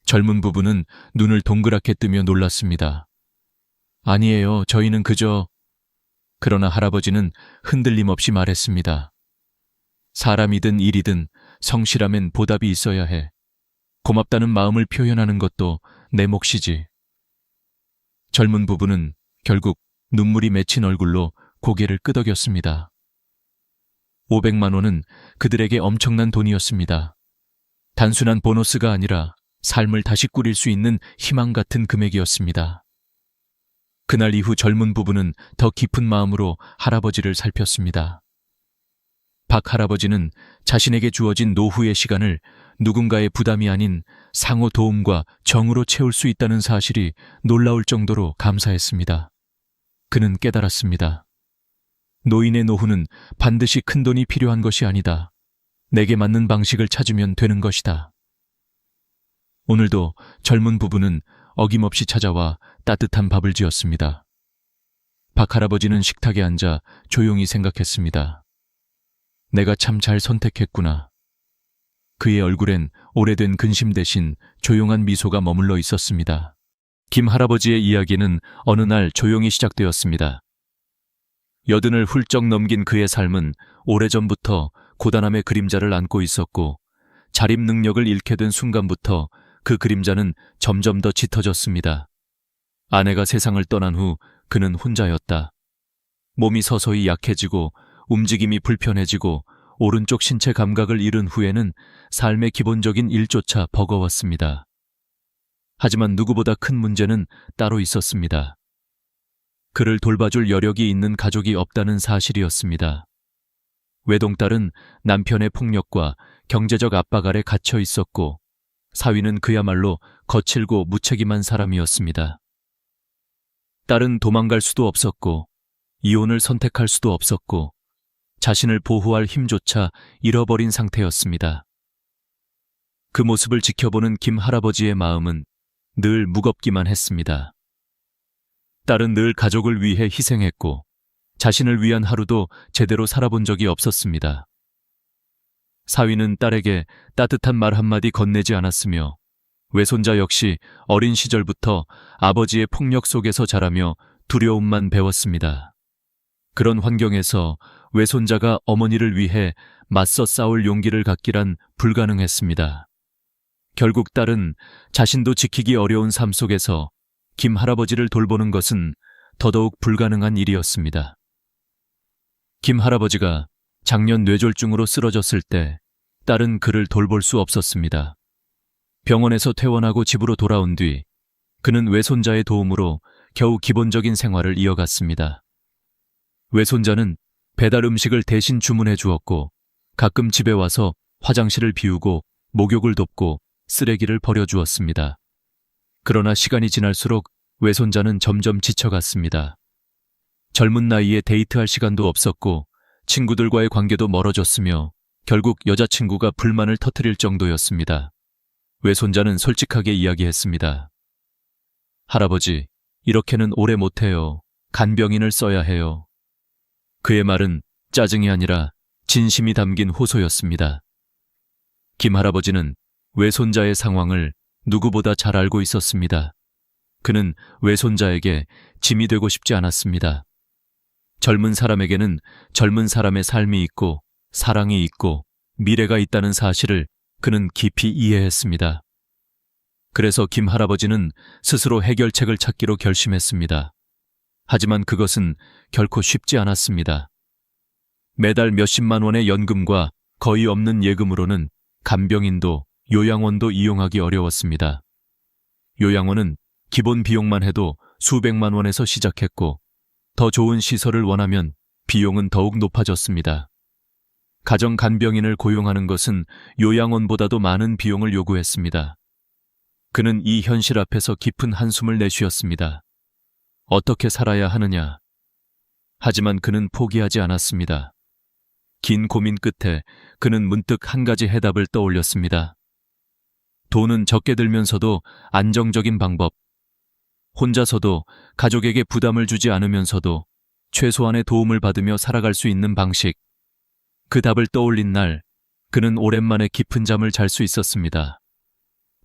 젊은 부부는 눈을 동그랗게 뜨며 놀랐습니다. 아니에요. 저희는 그저... 그러나 할아버지는 흔들림 없이 말했습니다. 사람이든 일이든 성실하면 보답이 있어야 해. 고맙다는 마음을 표현하는 것도 내 몫이지. 젊은 부부는 결국 눈물이 맺힌 얼굴로 고개를 끄덕였습니다. 500만 원은 그들에게 엄청난 돈이었습니다. 단순한 보너스가 아니라 삶을 다시 꾸릴 수 있는 희망 같은 금액이었습니다. 그날 이후 젊은 부부는 더 깊은 마음으로 할아버지를 살폈습니다. 박 할아버지는 자신에게 주어진 노후의 시간을 누군가의 부담이 아닌 상호 도움과 정으로 채울 수 있다는 사실이 놀라울 정도로 감사했습니다. 그는 깨달았습니다. 노인의 노후는 반드시 큰 돈이 필요한 것이 아니다. 내게 맞는 방식을 찾으면 되는 것이다. 오늘도 젊은 부부는 어김없이 찾아와 따뜻한 밥을 지었습니다. 박 할아버지는 식탁에 앉아 조용히 생각했습니다. 내가 참 잘 선택했구나. 그의 얼굴엔 오래된 근심 대신 조용한 미소가 머물러 있었습니다. 김 할아버지의 이야기는 어느 날 조용히 시작되었습니다. 80을 훌쩍 넘긴 그의 삶은 오래전부터 고단함의 그림자를 안고 있었고 자립 능력을 잃게 된 순간부터 그 그림자는 점점 더 짙어졌습니다. 아내가 세상을 떠난 후 그는 혼자였다. 몸이 서서히 약해지고 움직임이 불편해지고 오른쪽 신체 감각을 잃은 후에는 삶의 기본적인 일조차 버거웠습니다. 하지만 누구보다 큰 문제는 따로 있었습니다. 그를 돌봐줄 여력이 있는 가족이 없다는 사실이었습니다. 외동딸은 남편의 폭력과 경제적 압박 아래 갇혀 있었고 사위는 그야말로 거칠고 무책임한 사람이었습니다. 딸은 도망갈 수도 없었고 이혼을 선택할 수도 없었고 자신을 보호할 힘조차 잃어버린 상태였습니다. 그 모습을 지켜보는 김 할아버지의 마음은 늘 무겁기만 했습니다. 딸은 늘 가족을 위해 희생했고 자신을 위한 하루도 제대로 살아본 적이 없었습니다. 사위는 딸에게 따뜻한 말 한마디 건네지 않았으며 외손자 역시 어린 시절부터 아버지의 폭력 속에서 자라며 두려움만 배웠습니다. 그런 환경에서 외손자가 어머니를 위해 맞서 싸울 용기를 갖기란 불가능했습니다. 결국 딸은 자신도 지키기 어려운 삶 속에서 김 할아버지를 돌보는 것은 더더욱 불가능한 일이었습니다. 김 할아버지가 작년 뇌졸중으로 쓰러졌을 때 딸은 그를 돌볼 수 없었습니다. 병원에서 퇴원하고 집으로 돌아온 뒤 그는 외손자의 도움으로 겨우 기본적인 생활을 이어갔습니다. 외손자는 배달 음식을 대신 주문해 주었고 가끔 집에 와서 화장실을 비우고 목욕을 돕고 쓰레기를 버려주었습니다. 그러나 시간이 지날수록 외손자는 점점 지쳐갔습니다. 젊은 나이에 데이트할 시간도 없었고 친구들과의 관계도 멀어졌으며 결국 여자친구가 불만을 터뜨릴 정도였습니다. 외손자는 솔직하게 이야기했습니다. 할아버지, 이렇게는 오래 못해요. 간병인을 써야 해요. 그의 말은 짜증이 아니라 진심이 담긴 호소였습니다. 김 할아버지는 외손자의 상황을 누구보다 잘 알고 있었습니다. 그는 외손자에게 짐이 되고 싶지 않았습니다. 젊은 사람에게는 젊은 사람의 삶이 있고 사랑이 있고 미래가 있다는 사실을 그는 깊이 이해했습니다. 그래서 김 할아버지는 스스로 해결책을 찾기로 결심했습니다. 하지만 그것은 결코 쉽지 않았습니다. 매달 몇십만 원의 연금과 거의 없는 예금으로는 간병인도 요양원도 이용하기 어려웠습니다. 요양원은 기본 비용만 해도 수백만 원에서 시작했고 더 좋은 시설을 원하면 비용은 더욱 높아졌습니다. 가정 간병인을 고용하는 것은 요양원보다도 많은 비용을 요구했습니다. 그는 이 현실 앞에서 깊은 한숨을 내쉬었습니다. 어떻게 살아야 하느냐. 하지만 그는 포기하지 않았습니다. 긴 고민 끝에 그는 문득 한 가지 해답을 떠올렸습니다. 돈은 적게 들면서도 안정적인 방법, 혼자서도 가족에게 부담을 주지 않으면서도 최소한의 도움을 받으며 살아갈 수 있는 방식. 그 답을 떠올린 날, 그는 오랜만에 깊은 잠을 잘 수 있었습니다.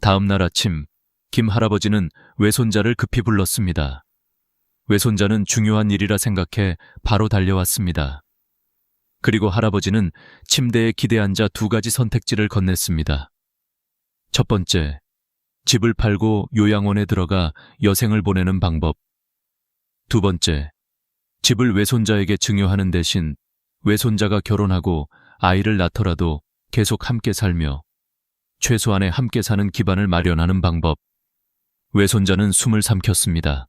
다음 날 아침, 김 할아버지는 외손자를 급히 불렀습니다. 외손자는 중요한 일이라 생각해 바로 달려왔습니다. 그리고 할아버지는 침대에 기대 앉아 두 가지 선택지를 건넸습니다. 첫 번째, 집을 팔고 요양원에 들어가 여생을 보내는 방법. 두 번째, 집을 외손자에게 증여하는 대신 외손자가 결혼하고 아이를 낳더라도 계속 함께 살며 최소한의 함께 사는 기반을 마련하는 방법. 외손자는 숨을 삼켰습니다.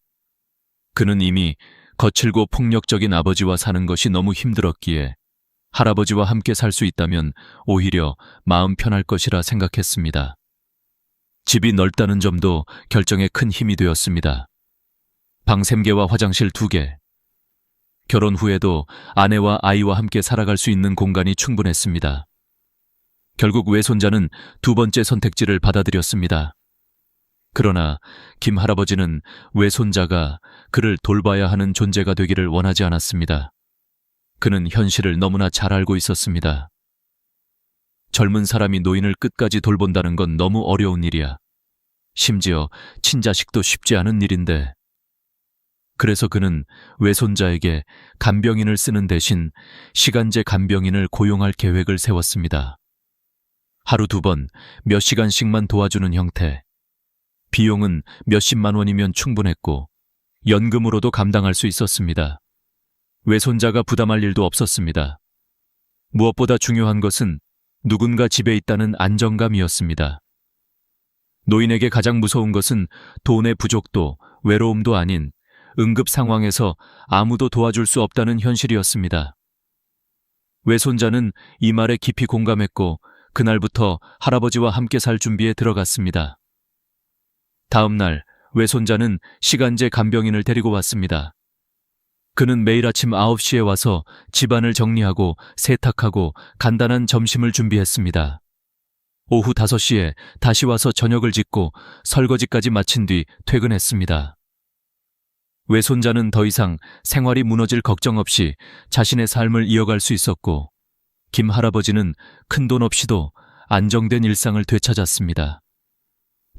그는 이미 거칠고 폭력적인 아버지와 사는 것이 너무 힘들었기에 할아버지와 함께 살 수 있다면 오히려 마음 편할 것이라 생각했습니다. 집이 넓다는 점도 결정에 큰 힘이 되었습니다. 방 3개와 화장실 2개. 결혼 후에도 아내와 아이와 함께 살아갈 수 있는 공간이 충분했습니다. 결국 외손자는 두 번째 선택지를 받아들였습니다. 그러나 김 할아버지는 외손자가 그를 돌봐야 하는 존재가 되기를 원하지 않았습니다. 그는 현실을 너무나 잘 알고 있었습니다. 젊은 사람이 노인을 끝까지 돌본다는 건 너무 어려운 일이야. 심지어 친자식도 쉽지 않은 일인데. 그래서 그는 외손자에게 간병인을 쓰는 대신 시간제 간병인을 고용할 계획을 세웠습니다. 하루 2번 몇 시간씩만 도와주는 형태. 비용은 몇십만 원이면 충분했고 연금으로도 감당할 수 있었습니다. 외손자가 부담할 일도 없었습니다. 무엇보다 중요한 것은 누군가 집에 있다는 안정감이었습니다. 노인에게 가장 무서운 것은 돈의 부족도 외로움도 아닌 응급 상황에서 아무도 도와줄 수 없다는 현실이었습니다. 외손자는 이 말에 깊이 공감했고 그날부터 할아버지와 함께 살 준비에 들어갔습니다. 다음 날 외손자는 시간제 간병인을 데리고 왔습니다. 그는 매일 아침 9시에 와서 집안을 정리하고 세탁하고 간단한 점심을 준비했습니다. 오후 5시에 다시 와서 저녁을 짓고 설거지까지 마친 뒤 퇴근했습니다. 외손자는 더 이상 생활이 무너질 걱정 없이 자신의 삶을 이어갈 수 있었고 김 할아버지는 큰돈 없이도 안정된 일상을 되찾았습니다.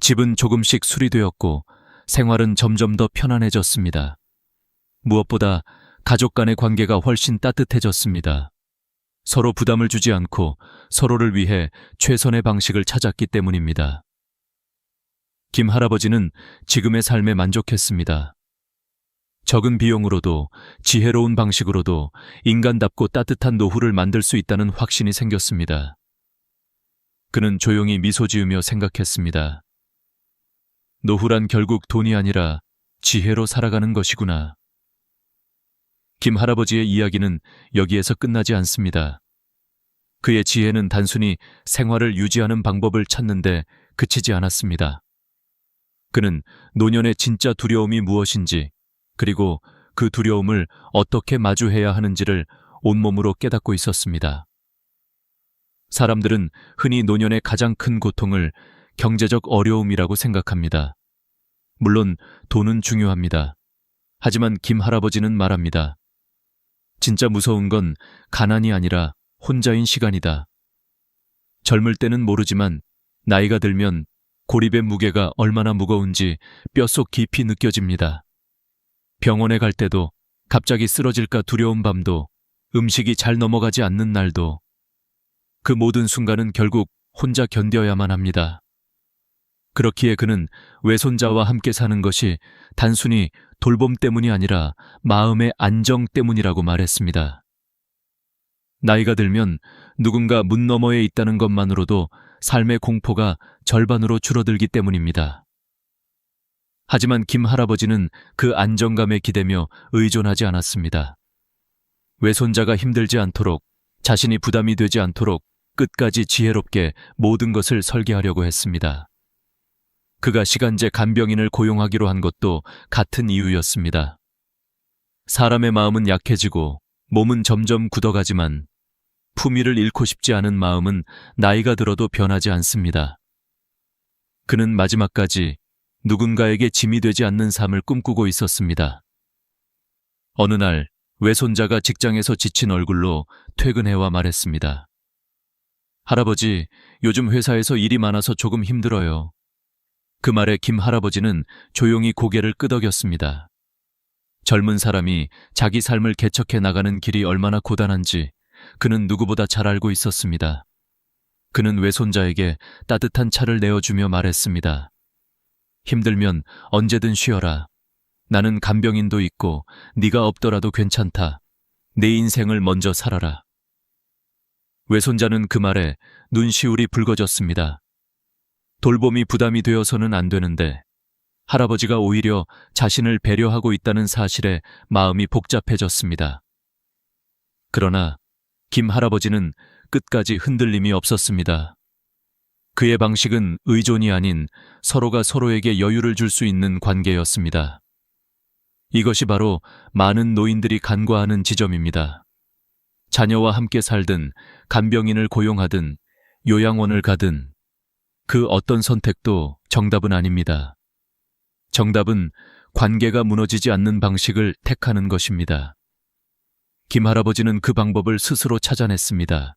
집은 조금씩 수리되었고 생활은 점점 더 편안해졌습니다. 무엇보다 가족 간의 관계가 훨씬 따뜻해졌습니다. 서로 부담을 주지 않고 서로를 위해 최선의 방식을 찾았기 때문입니다. 김 할아버지는 지금의 삶에 만족했습니다. 적은 비용으로도 지혜로운 방식으로도 인간답고 따뜻한 노후를 만들 수 있다는 확신이 생겼습니다. 그는 조용히 미소 지으며 생각했습니다. 노후란 결국 돈이 아니라 지혜로 살아가는 것이구나. 김 할아버지의 이야기는 여기에서 끝나지 않습니다. 그의 지혜는 단순히 생활을 유지하는 방법을 찾는데 그치지 않았습니다. 그는 노년의 진짜 두려움이 무엇인지, 그리고 그 두려움을 어떻게 마주해야 하는지를 온몸으로 깨닫고 있었습니다. 사람들은 흔히 노년의 가장 큰 고통을 경제적 어려움이라고 생각합니다. 물론 돈은 중요합니다. 하지만 김 할아버지는 말합니다. 진짜 무서운 건 가난이 아니라 혼자인 시간이다. 젊을 때는 모르지만 나이가 들면 고립의 무게가 얼마나 무거운지 뼛속 깊이 느껴집니다. 병원에 갈 때도, 갑자기 쓰러질까 두려운 밤도, 음식이 잘 넘어가지 않는 날도, 그 모든 순간은 결국 혼자 견뎌야만 합니다. 그렇기에 그는 외손자와 함께 사는 것이 단순히 돌봄 때문이 아니라 마음의 안정 때문이라고 말했습니다. 나이가 들면 누군가 문 너머에 있다는 것만으로도 삶의 공포가 절반으로 줄어들기 때문입니다. 하지만 김 할아버지는 그 안정감에 기대며 의존하지 않았습니다. 외손자가 힘들지 않도록, 자신이 부담이 되지 않도록 끝까지 지혜롭게 모든 것을 설계하려고 했습니다. 그가 시간제 간병인을 고용하기로 한 것도 같은 이유였습니다. 사람의 마음은 약해지고 몸은 점점 굳어가지만 품위를 잃고 싶지 않은 마음은 나이가 들어도 변하지 않습니다. 그는 마지막까지 누군가에게 짐이 되지 않는 삶을 꿈꾸고 있었습니다. 어느 날 외손자가 직장에서 지친 얼굴로 퇴근해와 말했습니다. 할아버지, 요즘 회사에서 일이 많아서 조금 힘들어요. 그 말에 김 할아버지는 조용히 고개를 끄덕였습니다. 젊은 사람이 자기 삶을 개척해 나가는 길이 얼마나 고단한지 그는 누구보다 잘 알고 있었습니다. 그는 외손자에게 따뜻한 차를 내어주며 말했습니다. 힘들면 언제든 쉬어라. 나는 간병인도 있고 네가 없더라도 괜찮다. 내 인생을 먼저 살아라. 외손자는 그 말에 눈시울이 붉어졌습니다. 돌봄이 부담이 되어서는 안 되는데 할아버지가 오히려 자신을 배려하고 있다는 사실에 마음이 복잡해졌습니다. 그러나 김 할아버지는 끝까지 흔들림이 없었습니다. 그의 방식은 의존이 아닌 서로가 서로에게 여유를 줄 수 있는 관계였습니다. 이것이 바로 많은 노인들이 간과하는 지점입니다. 자녀와 함께 살든 간병인을 고용하든 요양원을 가든 그 어떤 선택도 정답은 아닙니다. 정답은 관계가 무너지지 않는 방식을 택하는 것입니다. 김 할아버지는 그 방법을 스스로 찾아냈습니다.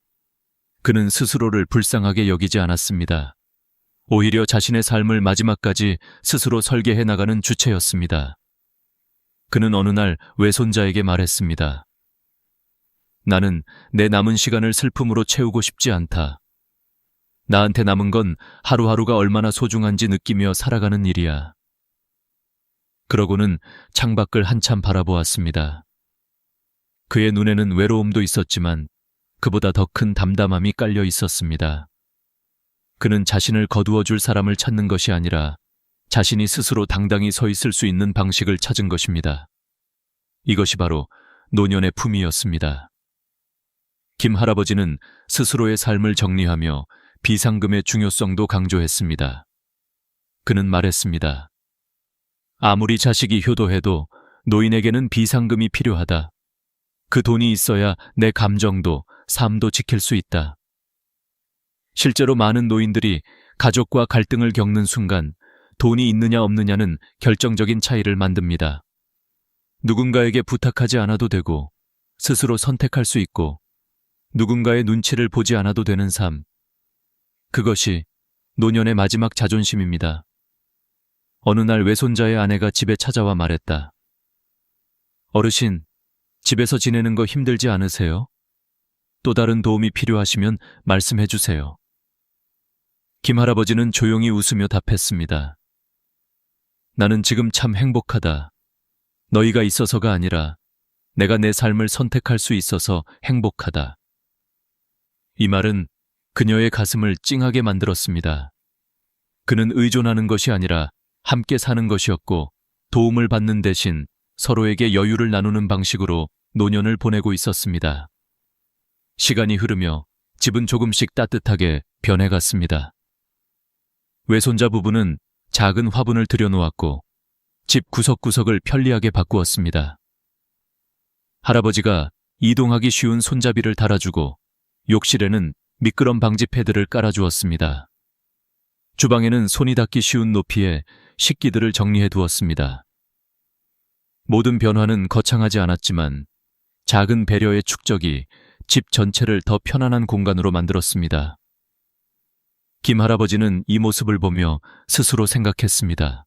그는 스스로를 불쌍하게 여기지 않았습니다. 오히려 자신의 삶을 마지막까지 스스로 설계해 나가는 주체였습니다. 그는 어느 날 외손자에게 말했습니다. 나는 내 남은 시간을 슬픔으로 채우고 싶지 않다. 나한테 남은 건 하루하루가 얼마나 소중한지 느끼며 살아가는 일이야. 그러고는 창밖을 한참 바라보았습니다. 그의 눈에는 외로움도 있었지만 그보다 더 큰 담담함이 깔려 있었습니다. 그는 자신을 거두어 줄 사람을 찾는 것이 아니라 자신이 스스로 당당히 서 있을 수 있는 방식을 찾은 것입니다. 이것이 바로 노년의 품이었습니다. 김 할아버지는 스스로의 삶을 정리하며 비상금의 중요성도 강조했습니다. 그는 말했습니다. 아무리 자식이 효도해도 노인에게는 비상금이 필요하다. 그 돈이 있어야 내 감정도 삶도 지킬 수 있다. 실제로 많은 노인들이 가족과 갈등을 겪는 순간 돈이 있느냐 없느냐는 결정적인 차이를 만듭니다. 누군가에게 부탁하지 않아도 되고 스스로 선택할 수 있고 누군가의 눈치를 보지 않아도 되는 삶. 그것이 노년의 마지막 자존심입니다. 어느 날 외손자의 아내가 집에 찾아와 말했다. 어르신, 집에서 지내는 거 힘들지 않으세요? 또 다른 도움이 필요하시면 말씀해 주세요. 김 할아버지는 조용히 웃으며 답했습니다. 나는 지금 참 행복하다. 너희가 있어서가 아니라 내가 내 삶을 선택할 수 있어서 행복하다. 이 말은 그녀의 가슴을 찡하게 만들었습니다. 그는 의존하는 것이 아니라 함께 사는 것이었고 도움을 받는 대신 서로에게 여유를 나누는 방식으로 노년을 보내고 있었습니다. 시간이 흐르며 집은 조금씩 따뜻하게 변해갔습니다. 외손자 부부는 작은 화분을 들여놓았고 집 구석구석을 편리하게 바꾸었습니다. 할아버지가 이동하기 쉬운 손잡이를 달아주고 욕실에는 미끄럼 방지 패드를 깔아주었습니다. 주방에는 손이 닿기 쉬운 높이에 식기들을 정리해 두었습니다. 모든 변화는 거창하지 않았지만 작은 배려의 축적이 집 전체를 더 편안한 공간으로 만들었습니다. 김 할아버지는 이 모습을 보며 스스로 생각했습니다.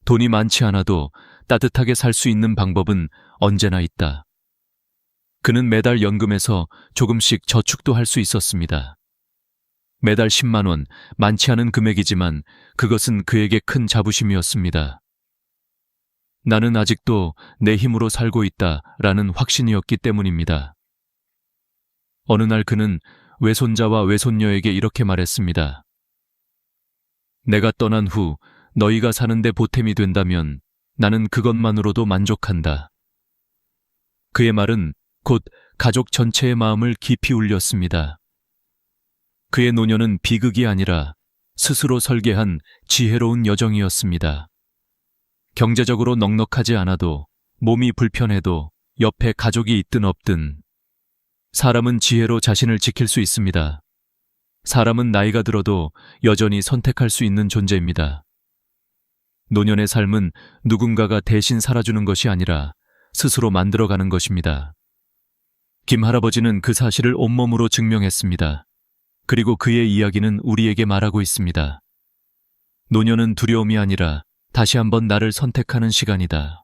돈이 많지 않아도 따뜻하게 살 수 있는 방법은 언제나 있다. 그는 매달 연금에서 조금씩 저축도 할 수 있었습니다. 매달 10만 원, 많지 않은 금액이지만 그것은 그에게 큰 자부심이었습니다. 나는 아직도 내 힘으로 살고 있다라는 확신이었기 때문입니다. 어느 날 그는 외손자와 외손녀에게 이렇게 말했습니다. 내가 떠난 후 너희가 사는데 보탬이 된다면 나는 그것만으로도 만족한다. 그의 말은 곧 가족 전체의 마음을 깊이 울렸습니다. 그의 노년은 비극이 아니라 스스로 설계한 지혜로운 여정이었습니다. 경제적으로 넉넉하지 않아도 몸이 불편해도 옆에 가족이 있든 없든 사람은 지혜로 자신을 지킬 수 있습니다. 사람은 나이가 들어도 여전히 선택할 수 있는 존재입니다. 노년의 삶은 누군가가 대신 살아주는 것이 아니라 스스로 만들어가는 것입니다. 김 할아버지는 그 사실을 온몸으로 증명했습니다. 그리고 그의 이야기는 우리에게 말하고 있습니다. 노년은 두려움이 아니라 다시 한번 나를 선택하는 시간이다.